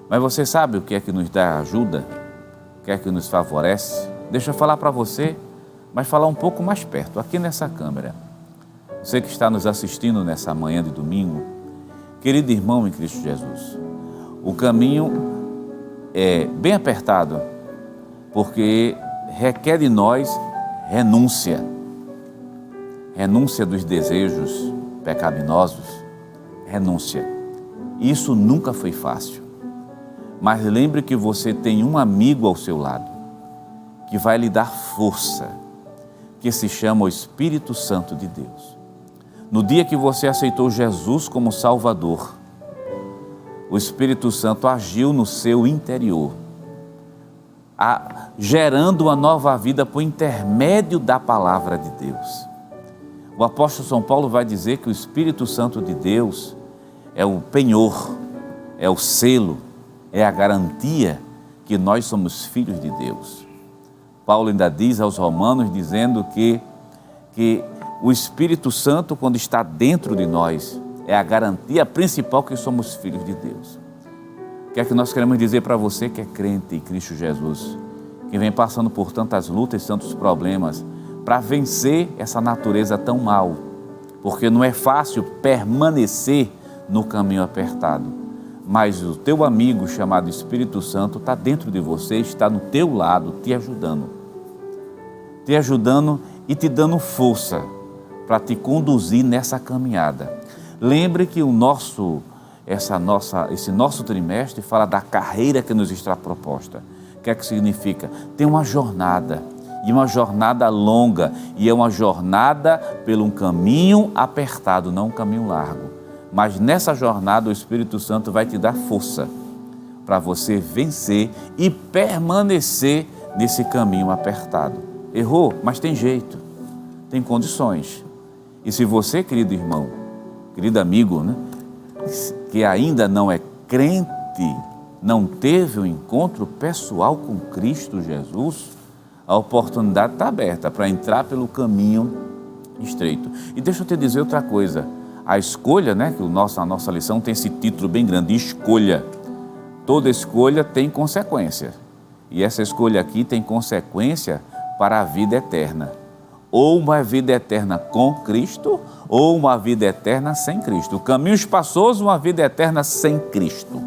Mas você sabe o que é que nos dá ajuda? O que é que nos favorece? Deixa eu falar para você, mas falar um pouco mais perto, aqui nessa câmera. Você que está nos assistindo nessa manhã de domingo, querido irmão em Cristo Jesus, o caminho é bem apertado, porque requer de nós renúncia dos desejos pecaminosos, renúncia. Isso nunca foi fácil, mas lembre que você tem um amigo ao seu lado, que vai lhe dar força, que se chama o Espírito Santo de Deus. No dia que você aceitou Jesus como Salvador, o Espírito Santo agiu no seu interior, gerando uma nova vida por intermédio da palavra de Deus. O apóstolo São Paulo vai dizer que o Espírito Santo de Deus é o penhor, é o selo, é a garantia que nós somos filhos de Deus. Paulo ainda diz aos Romanos, dizendo que o Espírito Santo, quando está dentro de nós, é a garantia principal que somos filhos de Deus. O que é que nós queremos dizer para você que é crente em Cristo Jesus, que vem passando por tantas lutas e tantos problemas, para vencer essa natureza tão mal, porque não é fácil permanecer no caminho apertado, mas o teu amigo chamado Espírito Santo está dentro de você, está no teu lado, te ajudando e te dando força para te conduzir nessa caminhada. Lembre que esse nosso trimestre fala da carreira que nos está proposta. O que é que significa? Tem uma jornada, e uma jornada longa, e é uma jornada pelo um caminho apertado, não um caminho largo. Mas nessa jornada o Espírito Santo vai te dar força para você vencer e permanecer nesse caminho apertado. Errou, mas tem jeito, tem condições. E se você, querido irmão, querido amigo, né, que ainda não é crente, não teve um encontro pessoal com Cristo Jesus, a oportunidade está aberta para entrar pelo caminho estreito. E deixa eu te dizer outra coisa, a escolha, né, que a nossa lição tem esse título bem grande, escolha. Toda escolha tem consequência, e essa escolha aqui tem consequência para a vida eterna. Ou uma vida eterna com Cristo, ou uma vida eterna sem Cristo. O caminho espaçoso, uma vida eterna sem Cristo.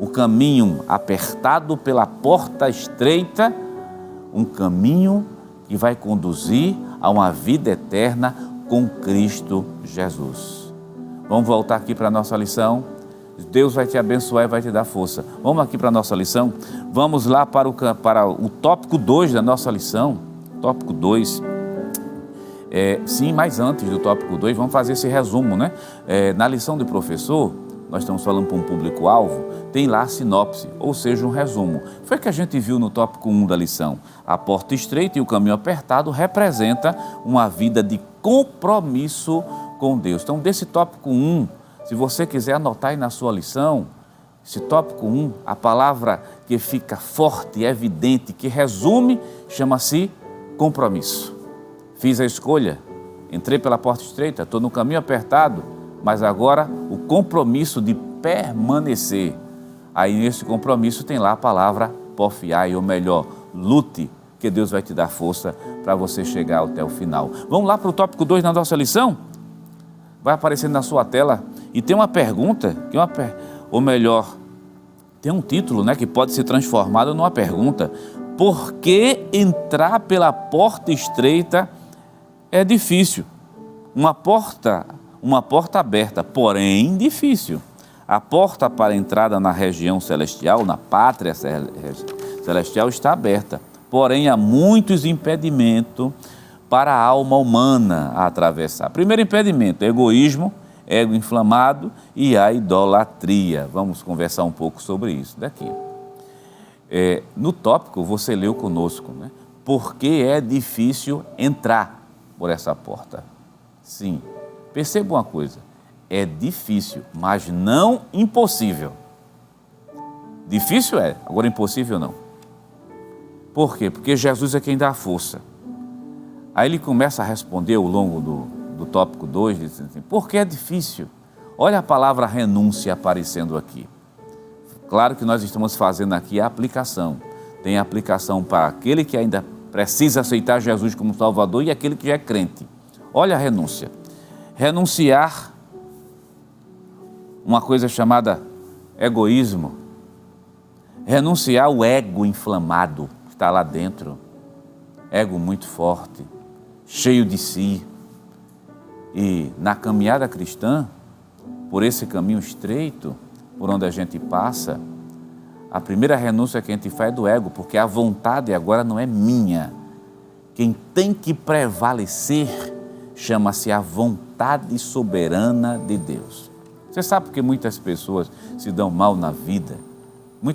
O caminho apertado pela porta estreita, um caminho que vai conduzir a uma vida eterna com Cristo Jesus. Vamos voltar aqui para a nossa lição. Deus vai te abençoar e vai te dar força. Vamos aqui para a nossa lição. Vamos lá para o tópico 2 da nossa lição. Tópico 2. Sim, mas antes do tópico 2, vamos fazer esse resumo, né? Na lição do professor, nós estamos falando para um público-alvo, tem lá a sinopse, ou seja, um resumo. Foi o que a gente viu no tópico 1 da lição. A porta estreita e o caminho apertado representa uma vida de compromisso com Deus. Então, desse tópico 1, se você quiser anotar aí na sua lição, esse tópico 1, a palavra que fica forte, evidente, que resume, chama-se compromisso. Fiz a escolha, entrei pela porta estreita, estou no caminho apertado, mas agora o compromisso de permanecer. Aí nesse compromisso tem lá a palavra porfiai, ou melhor, lute que Deus vai te dar força para você chegar até o final. Vamos lá para o tópico 2 da nossa lição? Vai aparecendo na sua tela e tem uma pergunta, ou melhor, tem um título, né, que pode ser transformado numa pergunta. Por que entrar pela porta estreita é difícil? Uma porta aberta, porém difícil. A porta para a entrada na região celestial, na pátria celestial, está aberta. Porém, há muitos impedimentos para a alma humana a atravessar. Primeiro impedimento, egoísmo, ego inflamado e a idolatria. Vamos conversar um pouco sobre isso daqui. No tópico, você leu conosco, né? Por que é difícil entrar por essa porta? Sim, perceba uma coisa, é difícil, mas não impossível. Difícil é, agora impossível não. Por quê? Porque Jesus é quem dá a força. Aí ele começa a responder ao longo do tópico 2, dizendo assim, por que é difícil? Olha a palavra renúncia aparecendo aqui. Claro que nós estamos fazendo aqui a aplicação. Tem aplicação para aquele que ainda precisa aceitar Jesus como Salvador e aquele que já é crente. Olha a renúncia. Renunciar uma coisa chamada egoísmo. Renunciar o ego inflamado que está lá dentro. Ego muito forte, cheio de si. E na caminhada cristã, por esse caminho estreito, por onde a gente passa, a primeira renúncia que a gente faz é do ego, porque a vontade agora não é minha. Quem tem que prevalecer chama-se a vontade soberana de Deus. Você sabe por que muitas pessoas se dão mal na vida?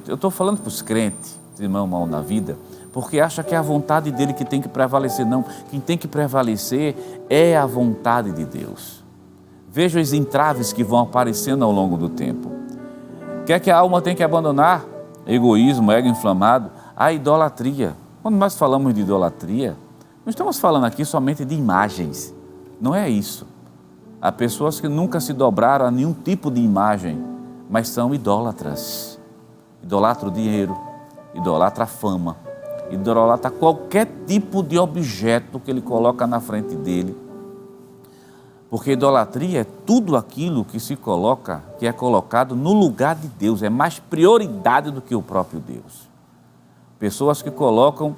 Eu estou falando para os crentes, se dão mal na vida, porque acha que é a vontade dele que tem que prevalecer. Não, quem tem que prevalecer é a vontade de Deus. Veja os entraves que vão aparecendo ao longo do tempo. O que é que a alma tem que abandonar? Egoísmo, ego inflamado, a idolatria. Quando nós falamos de idolatria, não estamos falando aqui somente de imagens. Não é isso. Há pessoas que nunca se dobraram a nenhum tipo de imagem, mas são idólatras. Idolatra o dinheiro, idolatra a fama, idolatra qualquer tipo de objeto que ele coloca na frente dele. Porque idolatria é tudo aquilo que se coloca, que é colocado no lugar de Deus, é mais prioridade do que o próprio Deus. Pessoas que colocam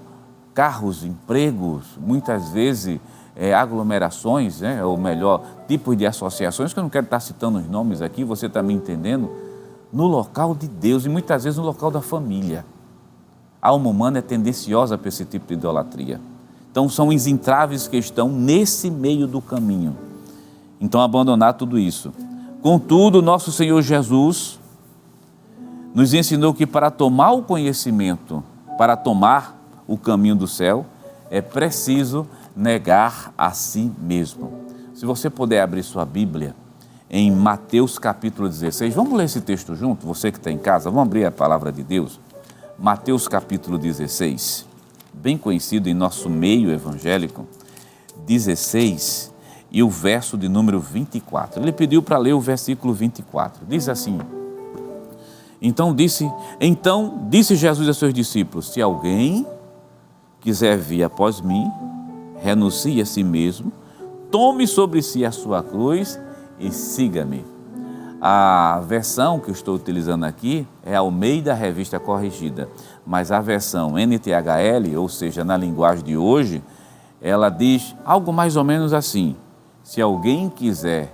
carros, empregos, muitas vezes aglomerações, né, ou melhor, tipos de associações, que eu não quero estar citando os nomes aqui, você está me entendendo, no local de Deus e muitas vezes no local da família. A alma humana é tendenciosa para esse tipo de idolatria. Então são os entraves que estão nesse meio do caminho. Então abandonar tudo isso. Contudo, nosso Senhor Jesus nos ensinou que para tomar o conhecimento, para tomar o caminho do céu, é preciso negar a si mesmo. Se você puder abrir sua Bíblia em Mateus capítulo 16, vamos ler esse texto junto, você que está em casa, vamos abrir a palavra de Deus. Mateus capítulo 16, bem conhecido em nosso meio evangélico, 16 e o verso de número 24. Ele pediu para ler o versículo 24, diz assim, Então disse Jesus a seus discípulos, se alguém quiser vir após mim, renuncie a si mesmo, tome sobre si a sua cruz e siga-me. A versão que eu estou utilizando aqui é Almeida Revista Corrigida, mas a versão NTHL, ou seja, na linguagem de hoje, ela diz algo mais ou menos assim, se alguém quiser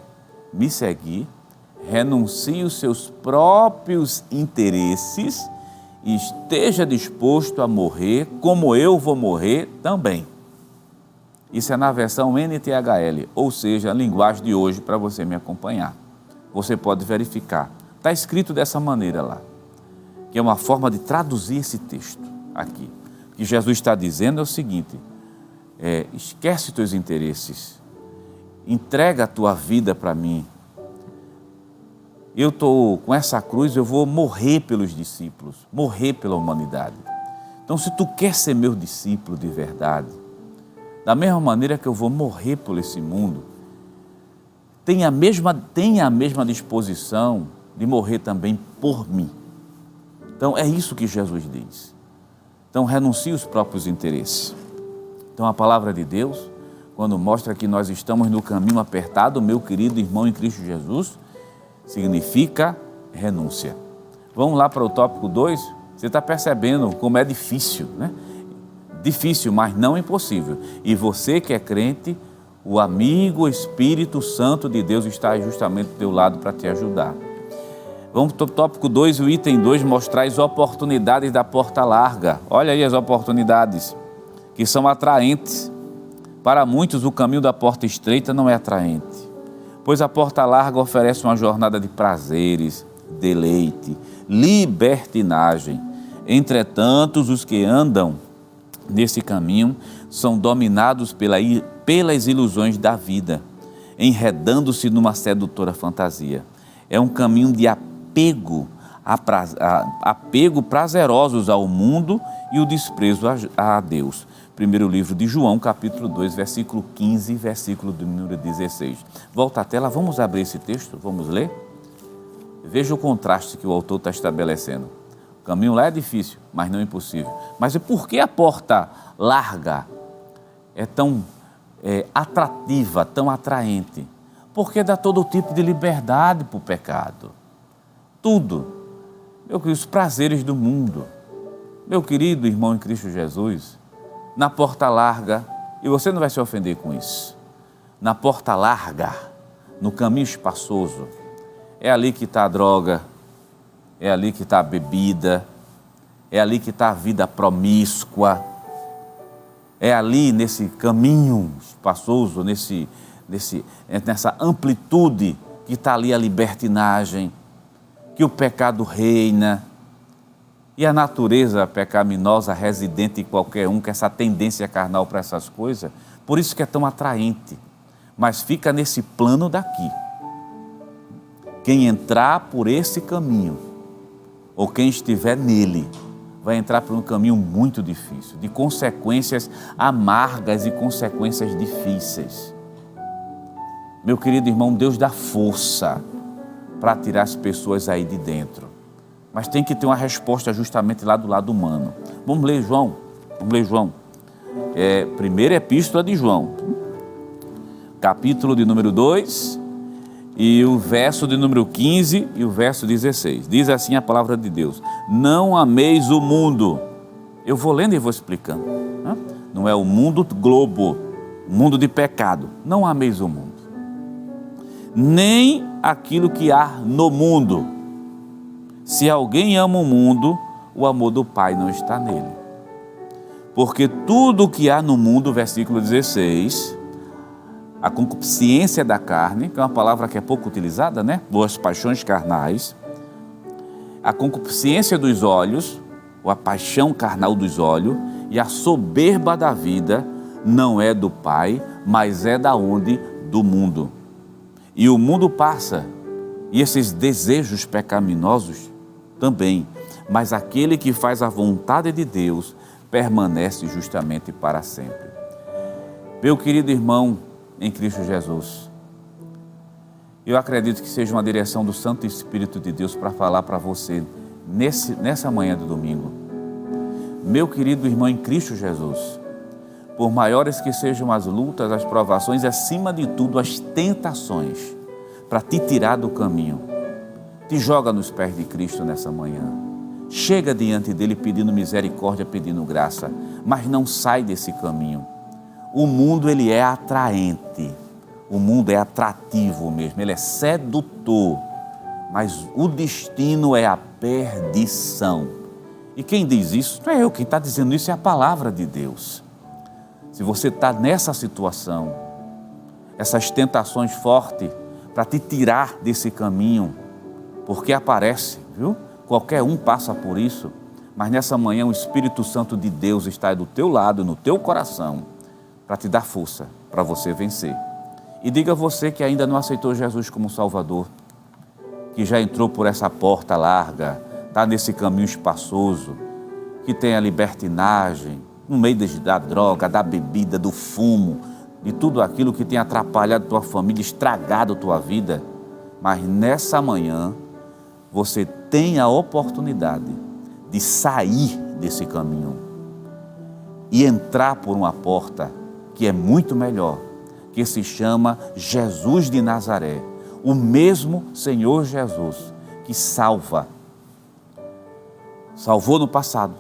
me seguir, renuncie os seus próprios interesses e esteja disposto a morrer como eu vou morrer também. Isso é na versão NTHL, ou seja, a linguagem de hoje para você me acompanhar. Você pode verificar. Está escrito dessa maneira lá, que é uma forma de traduzir esse texto aqui. O que Jesus está dizendo é o seguinte, esquece teus interesses, entrega a tua vida para mim. Eu estou com essa cruz, eu vou morrer pelos discípulos, morrer pela humanidade. Então, se tu quer ser meu discípulo de verdade, da mesma maneira que eu vou morrer por esse mundo, tenha a mesma disposição de morrer também por mim. Então, é isso que Jesus diz. Então, renuncie os próprios interesses. Então, a palavra de Deus, quando mostra que nós estamos no caminho apertado, meu querido irmão em Cristo Jesus, significa renúncia. Vamos lá para o tópico 2. Você está percebendo como é difícil, né? Difícil, mas não impossível. E você que é crente, o amigo Espírito Santo de Deus está justamente do teu lado para te ajudar. Vamos para o tópico 2, o item 2, mostrar as oportunidades da porta larga. Olha aí as oportunidades que são atraentes. Para muitos, o caminho da porta estreita não é atraente, pois a porta larga oferece uma jornada de prazeres, deleite, libertinagem. Entretanto, os que andam nesse caminho são dominados pelas ilusões da vida, enredando-se numa sedutora fantasia. É um caminho de apego prazerosos ao mundo e o desprezo a Deus. Primeiro livro de João, capítulo 2, versículo 15, versículo de número 16. Volta à tela, vamos abrir esse texto, vamos ler? Veja o contraste que o autor está estabelecendo. O caminho lá é difícil, mas não impossível. Mas por que a porta larga é tão atrativa, tão atraente? Porque dá todo tipo de liberdade para o pecado. Tudo. Os prazeres do mundo. Meu querido irmão em Cristo Jesus, na porta larga, e você não vai se ofender com isso, na porta larga, no caminho espaçoso, é ali que está a droga, é ali que está a bebida, é ali que está a vida promíscua, é ali nesse caminho espaçoso, nessa amplitude que está ali a libertinagem, que o pecado reina, e a natureza pecaminosa residente em qualquer um, que essa tendência carnal para essas coisas, por isso que é tão atraente, mas fica nesse plano daqui. Quem entrar por esse caminho, ou quem estiver nele, vai entrar por um caminho muito difícil, de consequências amargas e consequências difíceis. Meu querido irmão, Deus dá força para tirar as pessoas aí de dentro. Mas tem que ter uma resposta justamente lá do lado humano. Vamos ler João. Primeira epístola de João, capítulo de número 2, e o verso de número 15 e o verso 16. Diz assim a palavra de Deus: não ameis o mundo. Eu vou lendo e vou explicando. Não é o mundo globo, o mundo de pecado. Não ameis o mundo, nem aquilo que há no mundo. Se alguém ama o mundo, o amor do Pai não está nele. Porque tudo o que há no mundo, versículo 16, a concupiscência da carne, que é uma palavra que é pouco utilizada, né? Boas paixões carnais, a concupiscência dos olhos, ou a paixão carnal dos olhos, e a soberba da vida não é do Pai, mas é da onde? Do mundo. E o mundo passa, e esses desejos pecaminosos também, mas aquele que faz a vontade de Deus permanece justamente para sempre. Meu querido irmão em Cristo Jesus, eu acredito que seja uma direção do Santo Espírito de Deus para falar para você nessa manhã de domingo. Meu querido irmão em Cristo Jesus, por maiores que sejam as lutas, as provações, acima de tudo as tentações para te tirar do caminho, te joga nos pés de Cristo nessa manhã. Chega diante dele pedindo misericórdia, pedindo graça, mas não sai desse caminho. O mundo, ele é atraente, o mundo é atrativo mesmo, ele é sedutor, mas o destino é a perdição. E quem diz isso não é eu, quem está dizendo isso é a palavra de Deus. Se você está nessa situação, essas tentações fortes para te tirar desse caminho, porque aparece, viu? Qualquer um passa por isso, mas nessa manhã o Espírito Santo de Deus está do teu lado, no teu coração, para te dar força, para você vencer. E diga a você que ainda não aceitou Jesus como Salvador, que já entrou por essa porta larga, está nesse caminho espaçoso, que tem a libertinagem, no meio da droga, da bebida, do fumo, de tudo aquilo que tem atrapalhado tua família, estragado tua vida. Mas nessa manhã, você tem a oportunidade de sair desse caminho, e entrar por uma porta que é muito melhor, que se chama Jesus de Nazaré, o mesmo Senhor Jesus que salvou no passado,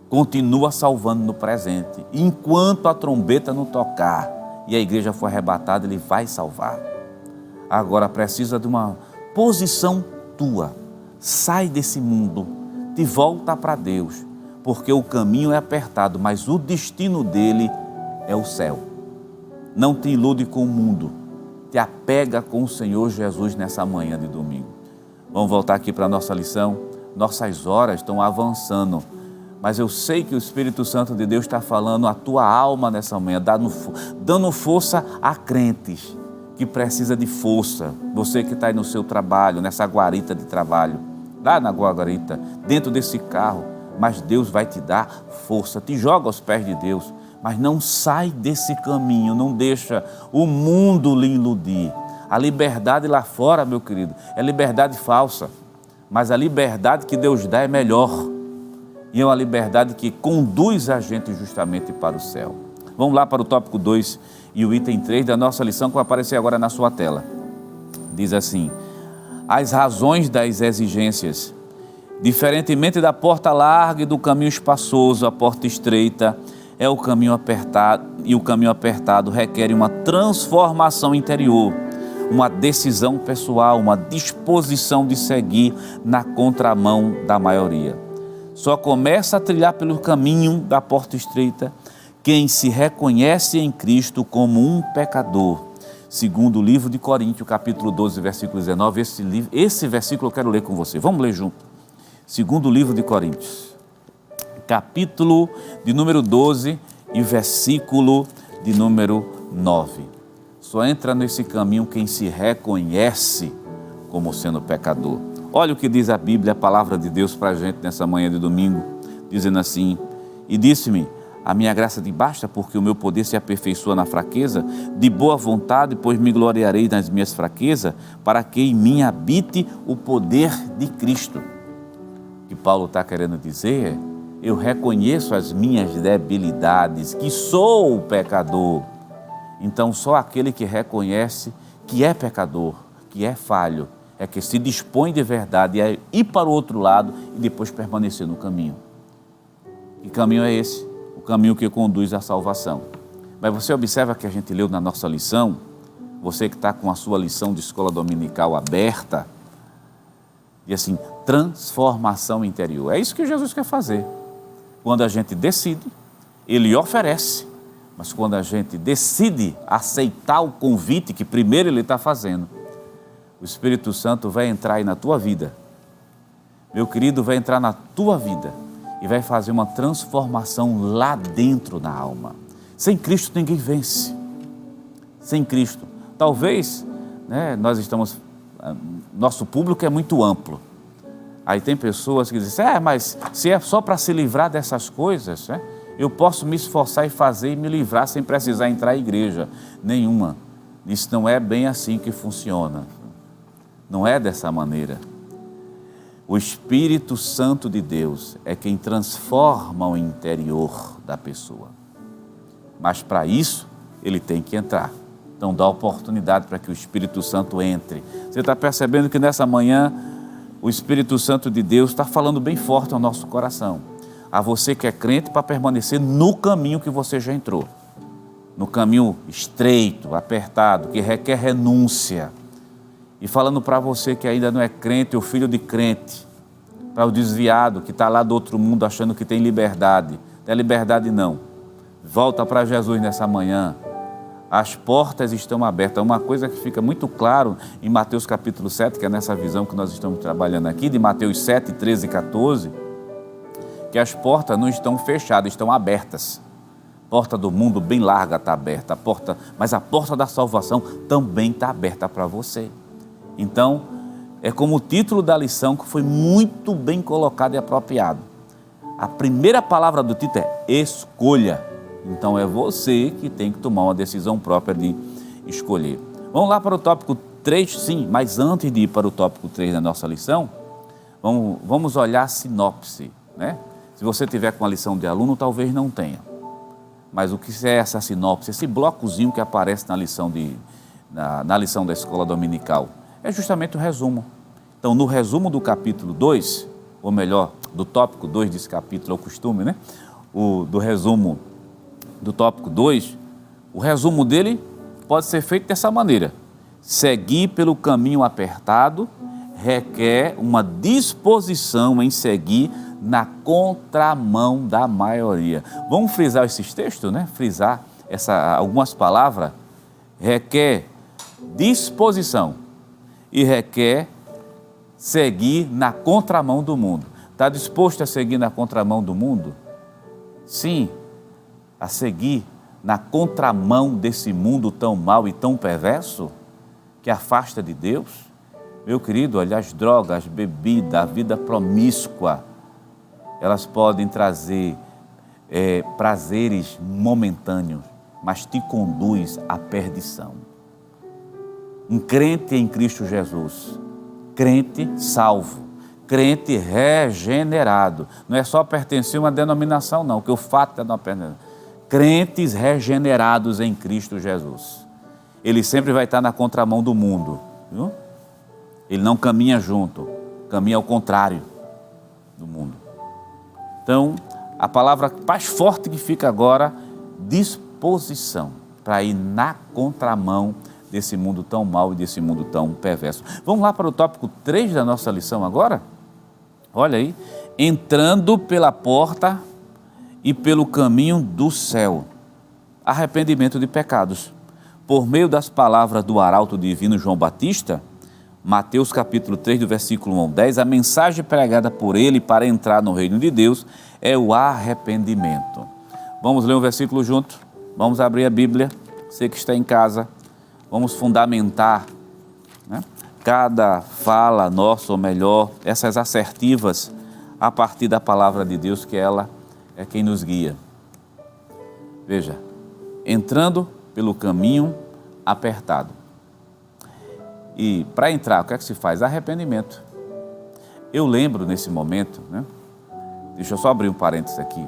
continua salvando no presente. Enquanto a trombeta não tocar e a igreja for arrebatada, Ele vai salvar. Agora precisa de uma posição tua. Sai desse mundo, te volta para Deus, porque o caminho é apertado, mas o destino dele é o céu. Não te ilude com o mundo, te apega com o Senhor Jesus nessa manhã de domingo. Vamos voltar aqui para a nossa lição. Nossas horas estão avançando, mas eu sei que o Espírito Santo de Deus está falando a tua alma nessa manhã, dando força a crentes que precisa de força. Você que está aí no seu trabalho, nessa guarita de trabalho, lá na guarita, dentro desse carro, mas Deus vai te dar força. Te joga aos pés de Deus, mas não sai desse caminho, não deixa o mundo lhe iludir. A liberdade lá fora, meu querido, é liberdade falsa, mas a liberdade que Deus dá é melhor. E é uma liberdade que conduz a gente justamente para o céu. Vamos lá para o tópico 2 e o item 3 da nossa lição, que vai aparecer agora na sua tela. Diz assim: as razões das exigências. Diferentemente da porta larga e do caminho espaçoso, a porta estreita é o caminho apertado, e o caminho apertado requer uma transformação interior, uma decisão pessoal, uma disposição de seguir na contramão da maioria. Só começa a trilhar pelo caminho da porta estreita quem se reconhece em Cristo como um pecador. Segundo o livro de Coríntios, capítulo 12, versículo 19, esse versículo eu quero ler com você. Vamos ler junto. Segundo o livro de Coríntios, capítulo de número 12 e versículo de número 9. Só entra nesse caminho quem se reconhece como sendo pecador. Olha o que diz a Bíblia, a palavra de Deus para a gente nessa manhã de domingo, dizendo assim: e disse-me, a minha graça te basta, porque o meu poder se aperfeiçoa na fraqueza. De boa vontade, pois me gloriarei nas minhas fraquezas, para que em mim habite o poder de Cristo. O que Paulo está querendo dizer é: eu reconheço as minhas debilidades, que sou pecador. Então só aquele que reconhece que é pecador, que é falho, é que se dispõe de verdade a ir para o outro lado e depois permanecer no caminho. Que caminho é esse? O caminho que conduz à salvação. Mas você observa que a gente leu na nossa lição, você que está com a sua lição de escola dominical aberta, e assim, transformação interior. É isso que Jesus quer fazer. Quando a gente decide, Ele oferece, mas quando a gente decide aceitar o convite que primeiro Ele está fazendo, o Espírito Santo vai entrar aí na tua vida. Meu querido, vai entrar na tua vida e vai fazer uma transformação lá dentro na alma. Sem Cristo ninguém vence. Sem Cristo. Talvez, nosso público é muito amplo. Aí tem pessoas que dizem, mas se é só para se livrar dessas coisas, eu posso me esforçar e fazer e me livrar sem precisar entrar à igreja. Nenhuma. Isso não é bem assim que funciona. Não é dessa maneira. O Espírito Santo de Deus é quem transforma o interior da pessoa. Mas para isso, ele tem que entrar. Então dá oportunidade para que o Espírito Santo entre. Você está percebendo que nessa manhã, o Espírito Santo de Deus está falando bem forte ao nosso coração. A você que é crente, para permanecer no caminho que você já entrou. No caminho estreito, apertado, que requer renúncia. E falando para você que ainda não é crente ou filho de crente, para o desviado que está lá do outro mundo achando que tem liberdade. Não é liberdade não. Volta para Jesus nessa manhã. As portas estão abertas. Uma coisa que fica muito claro em Mateus capítulo 7, que é nessa visão que nós estamos trabalhando aqui, de Mateus 7, 13 e 14, que as portas não estão fechadas, estão abertas. A porta do mundo bem larga está aberta, mas a porta da salvação também está aberta para você. Então, é como o título da lição, que foi muito bem colocado e apropriado. A primeira palavra do título é escolha. Então é você que tem que tomar uma decisão própria de escolher. Vamos lá para o tópico 3, sim, mas antes de ir para o tópico 3 da nossa lição, vamos olhar a sinopse, né? Se você tiver com a lição de aluno, talvez não tenha. Mas o que é essa sinopse, esse blocozinho que aparece na lição, na lição da escola dominical? É justamente o resumo. Então, no resumo do capítulo 2, ou melhor, do tópico 2 desse capítulo, é o costume, né? Do resumo do tópico 2, o resumo dele pode ser feito dessa maneira. Seguir pelo caminho apertado requer uma disposição em seguir na contramão da maioria. Vamos frisar esses textos, né? Frisar algumas palavras. Requer disposição e requer seguir na contramão do mundo. Está disposto a seguir na contramão do mundo? Sim, a seguir na contramão desse mundo tão mau e tão perverso, que afasta de Deus? Meu querido, olha, as drogas, a bebida, a vida promíscua, elas podem trazer prazeres momentâneos, mas te conduz à perdição. Um crente em Cristo Jesus, crente salvo, crente regenerado, não é só pertencer a uma denominação não, que o fato é não pertencer. Crentes regenerados em Cristo Jesus. Ele sempre vai estar na contramão do mundo, viu? Ele não caminha junto, caminha ao contrário do mundo. Então, a palavra mais forte que fica agora, disposição, para ir na contramão desse mundo tão mau e desse mundo tão perverso. Vamos lá para o tópico 3 da nossa lição agora? Olha aí, entrando pela porta e pelo caminho do céu, arrependimento de pecados. Por meio das palavras do arauto divino João Batista, Mateus capítulo 3, do versículo 1 ao 10, a mensagem pregada por ele para entrar no reino de Deus é o arrependimento. Vamos ler um versículo junto? Vamos abrir a Bíblia, você que está em casa, vamos fundamentar, né, cada fala nossa, ou melhor, essas assertivas a partir da palavra de Deus, que ela é quem nos guia. Veja, entrando pelo caminho apertado. E para entrar, o que é que se faz? Arrependimento. Eu lembro nesse momento, né? Deixa eu só abrir um parênteses aqui,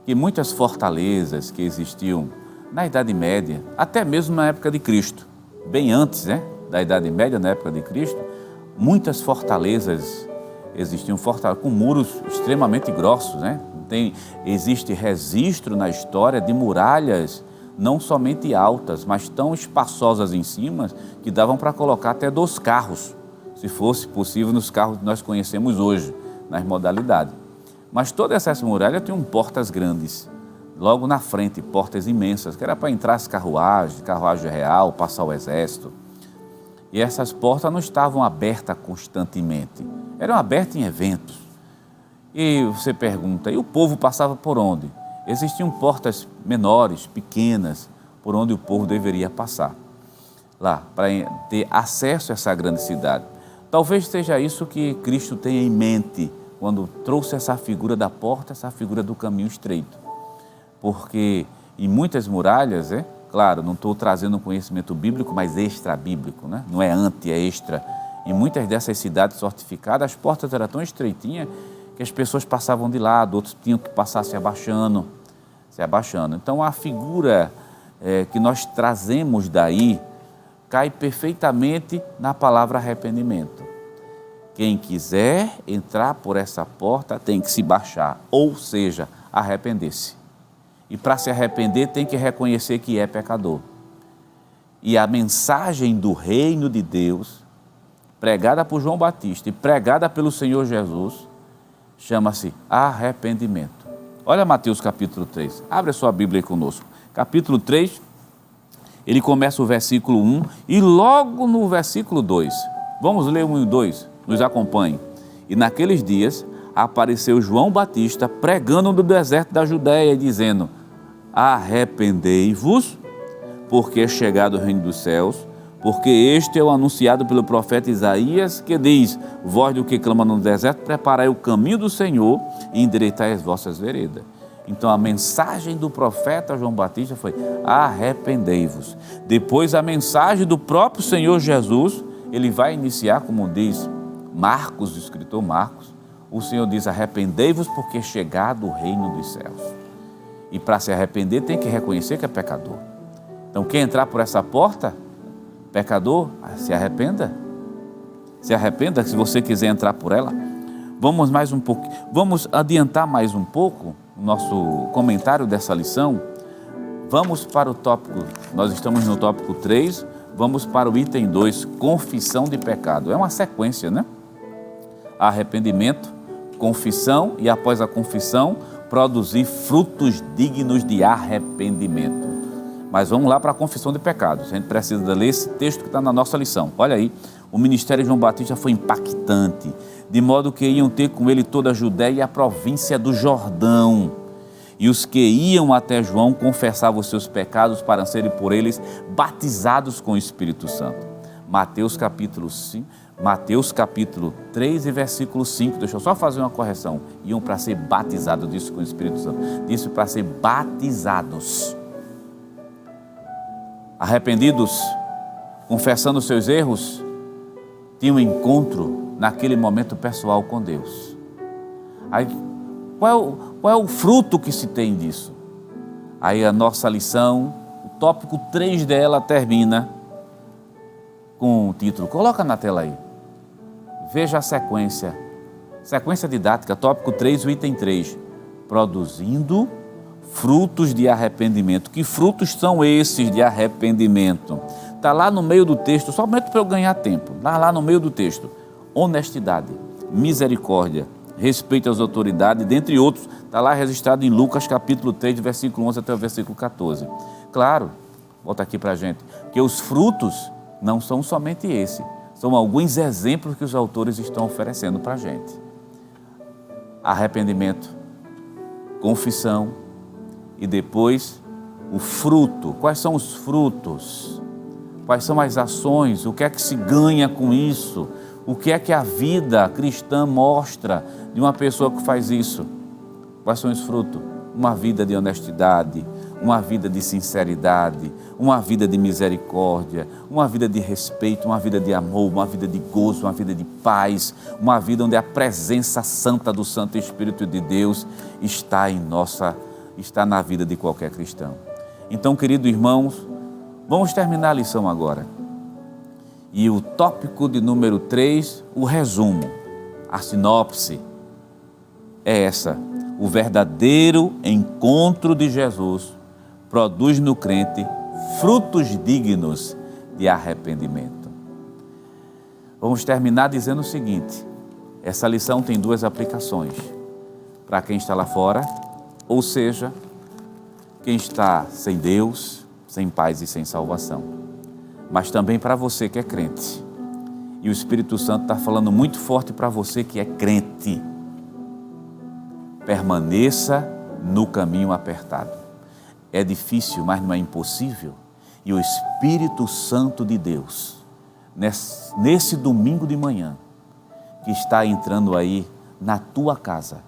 que muitas fortalezas que existiam na Idade Média, até mesmo na época de Cristo, bem antes, né, da Idade Média, na época de Cristo, muitas fortalezas existiam, com muros extremamente grossos, né? Existe registro na história de muralhas não somente altas, mas tão espaçosas em cima, que davam para colocar até 2 carros, se fosse possível, nos carros que nós conhecemos hoje, nas modalidades. Mas todas essas muralhas tinham portas grandes, logo na frente, portas imensas, que era para entrar as carruagem real, passar o exército. E essas portas não estavam abertas constantemente, eram abertas em eventos. E você pergunta, e o povo passava por onde? Existiam portas menores, pequenas, por onde o povo deveria passar, lá, para ter acesso a essa grande cidade. Talvez seja isso que Cristo tenha em mente, quando trouxe essa figura da porta, essa figura do caminho estreito. Porque em muitas muralhas, claro, não estou trazendo um conhecimento bíblico, mas extra-bíblico, né? Não é anti, é extra. Em muitas dessas cidades fortificadas, as portas eram tão estreitinhas que as pessoas passavam de lado, outros tinham que passar se abaixando. Então, a figura que nós trazemos daí cai perfeitamente na palavra arrependimento. Quem quiser entrar por essa porta tem que se baixar, ou seja, arrepender-se. E para se arrepender tem que reconhecer que é pecador. E a mensagem do reino de Deus, pregada por João Batista e pregada pelo Senhor Jesus, chama-se arrependimento. Olha Mateus capítulo 3, abre a sua Bíblia aí conosco. Capítulo 3, ele começa o versículo 1 e logo no versículo 2, vamos ler 1 e 2, nos acompanhe. E naqueles dias apareceu João Batista pregando no deserto da Judéia, dizendo: arrependei-vos, porque é chegado o reino dos céus, porque este é o anunciado pelo profeta Isaías, que diz: voz do que clama no deserto, preparai o caminho do Senhor e endireitai as vossas veredas. Então a mensagem do profeta João Batista foi: arrependei-vos. Depois a mensagem do próprio Senhor Jesus, ele vai iniciar, como diz Marcos, o escritor Marcos, o Senhor diz: arrependei-vos porque é chegado o reino dos céus. E para se arrepender tem que reconhecer que é pecador. Então quem entrar por essa porta, pecador, se arrependa. Se arrependa se você quiser entrar por ela. Vamos mais um pouco, vamos adiantar mais um pouco o nosso comentário dessa lição. Vamos para o tópico, nós estamos no tópico 3, vamos para o item 2, confissão de pecado. É uma sequência, né? Arrependimento, confissão e após a confissão, produzir frutos dignos de arrependimento. Mas vamos lá para a confissão de pecados. A gente precisa ler esse texto que está na nossa lição. Olha aí, o ministério de João Batista foi impactante, de modo que iam ter com ele toda a Judéia e a província do Jordão. E os que iam até João confessavam os seus pecados para serem por eles batizados com o Espírito Santo. Mateus capítulo 3 e versículo 5, deixa eu só fazer uma correção. Iam para ser batizados, disse com o Espírito Santo. Disse para ser batizados. Arrependidos, confessando os seus erros, tinham um encontro naquele momento pessoal com Deus. Aí, qual é o fruto que se tem disso? Aí a nossa lição, o tópico 3 dela termina com o título, coloca na tela aí, veja a sequência didática, tópico 3, o item 3, produzindo frutos de arrependimento. Que frutos são esses de arrependimento? Está lá no meio do texto, somente para eu ganhar tempo, lá no meio do texto, honestidade, misericórdia, respeito às autoridades, dentre outros, está lá registrado em Lucas capítulo 3, versículo 11 até o versículo 14. Claro, volta aqui para a gente, que os frutos não são somente esse, são alguns exemplos que os autores estão oferecendo para a gente. Arrependimento, confissão e depois o fruto. Quais são os frutos? Quais são as ações? O que é que se ganha com isso? O que é que a vida cristã mostra de uma pessoa que faz isso? Quais são os frutos? Uma vida de honestidade, uma vida de sinceridade, uma vida de misericórdia, uma vida de respeito, uma vida de amor, uma vida de gozo, uma vida de paz, uma vida onde a presença santa do Santo Espírito de Deus está na vida de qualquer cristão. Então, queridos irmãos, vamos terminar a lição agora. E o tópico de número 3, o resumo, a sinopse, é essa: o verdadeiro encontro de Jesus produz no crente frutos dignos de arrependimento. Vamos terminar dizendo o seguinte: essa lição tem duas aplicações. Para quem está lá fora, ou seja, quem está sem Deus, sem paz e sem salvação. Mas também para você que é crente. E o Espírito Santo está falando muito forte para você que é crente. Permaneça no caminho apertado. É difícil, mas não é impossível. E o Espírito Santo de Deus, nesse domingo de manhã, que está entrando aí na tua casa,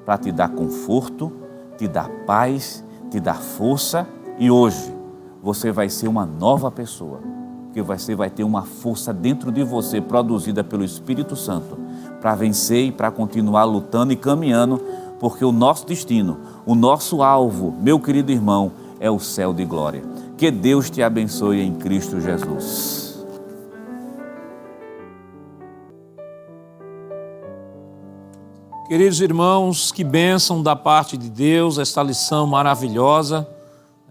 para te dar conforto, te dar paz, te dar força, e hoje você vai ser uma nova pessoa, porque você vai ter uma força dentro de você, produzida pelo Espírito Santo, para vencer e para continuar lutando e caminhando, porque o nosso destino, o nosso alvo, meu querido irmão, é o céu de glória. Que Deus te abençoe em Cristo Jesus. Queridos irmãos, que bênção da parte de Deus, esta lição maravilhosa.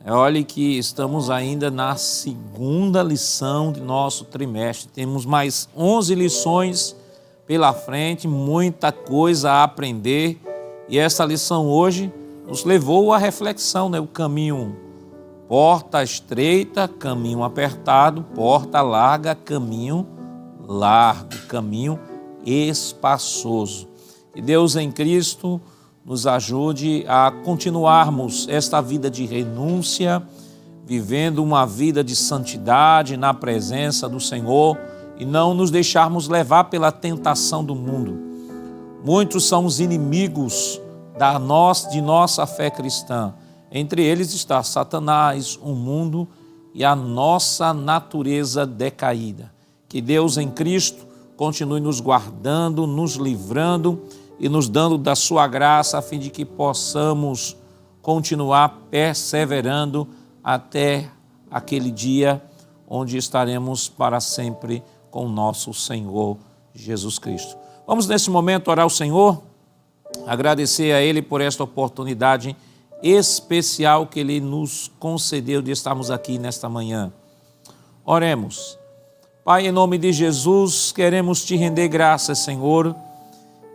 Olhe que estamos ainda na segunda lição de nosso trimestre. Temos mais 11 lições pela frente, muita coisa a aprender. E essa lição hoje nos levou à reflexão, né? O caminho porta estreita, caminho apertado, porta larga, caminho largo, caminho espaçoso. Que Deus em Cristo nos ajude a continuarmos esta vida de renúncia, vivendo uma vida de santidade na presença do Senhor e não nos deixarmos levar pela tentação do mundo. Muitos são os inimigos de nossa fé cristã. Entre eles está Satanás, o mundo e a nossa natureza decaída. Que Deus em Cristo continue nos guardando, nos livrando e nos dando da sua graça, a fim de que possamos continuar perseverando até aquele dia onde estaremos para sempre com o nosso Senhor Jesus Cristo. Vamos nesse momento orar ao Senhor, agradecer a Ele por esta oportunidade especial que Ele nos concedeu de estarmos aqui nesta manhã. Oremos. Pai, em nome de Jesus, queremos te render graças, Senhor,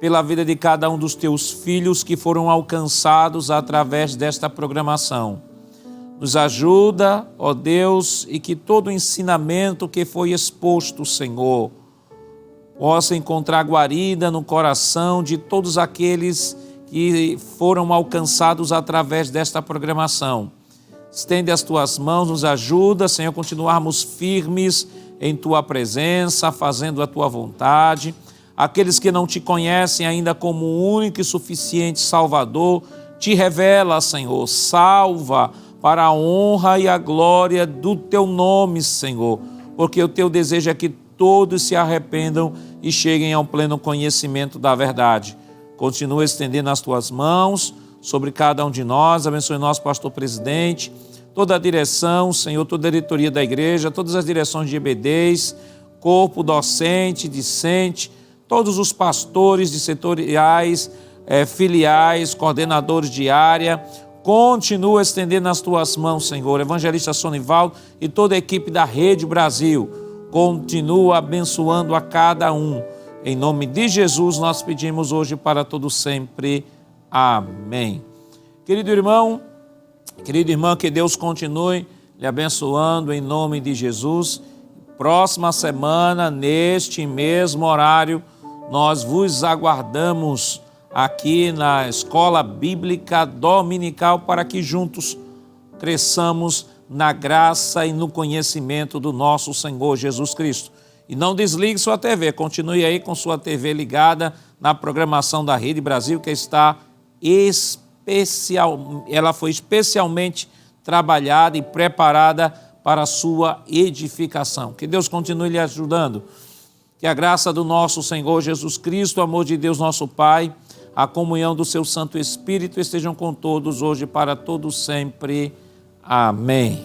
pela vida de cada um dos teus filhos que foram alcançados através desta programação. Nos ajuda, ó Deus, e que todo o ensinamento que foi exposto, Senhor, possa encontrar guarida no coração de todos aqueles que foram alcançados através desta programação. Estende as tuas mãos, nos ajuda, Senhor, a continuarmos firmes em tua presença, fazendo a tua vontade. Aqueles que não te conhecem ainda como o único e suficiente Salvador, te revela, Senhor, salva para a honra e a glória do teu nome, Senhor, porque o teu desejo é que todos se arrependam e cheguem ao pleno conhecimento da verdade. Continua estendendo as tuas mãos sobre cada um de nós, abençoe nosso pastor presidente, toda a direção, Senhor, toda a diretoria da igreja, todas as direções de EBDs, corpo docente, discente, todos os pastores de setoriais, filiais, coordenadores de área, continua estendendo as tuas mãos, Senhor. Evangelista Sonivaldo e toda a equipe da Rede Brasil, continua abençoando a cada um. Em nome de Jesus nós pedimos hoje para todo sempre. Amém. Querido irmão, querida irmã, que Deus continue lhe abençoando em nome de Jesus. Próxima semana, neste mesmo horário, nós vos aguardamos aqui na Escola Bíblica Dominical para que juntos cresçamos na graça e no conhecimento do nosso Senhor Jesus Cristo. E não desligue sua TV, continue aí com sua TV ligada na programação da Rede Brasil, que está ela foi especialmente trabalhada e preparada para a sua edificação. Que Deus continue lhe ajudando. Que a graça do nosso Senhor Jesus Cristo, o amor de Deus nosso Pai, a comunhão do seu Santo Espírito estejam com todos hoje para todos sempre. Amém.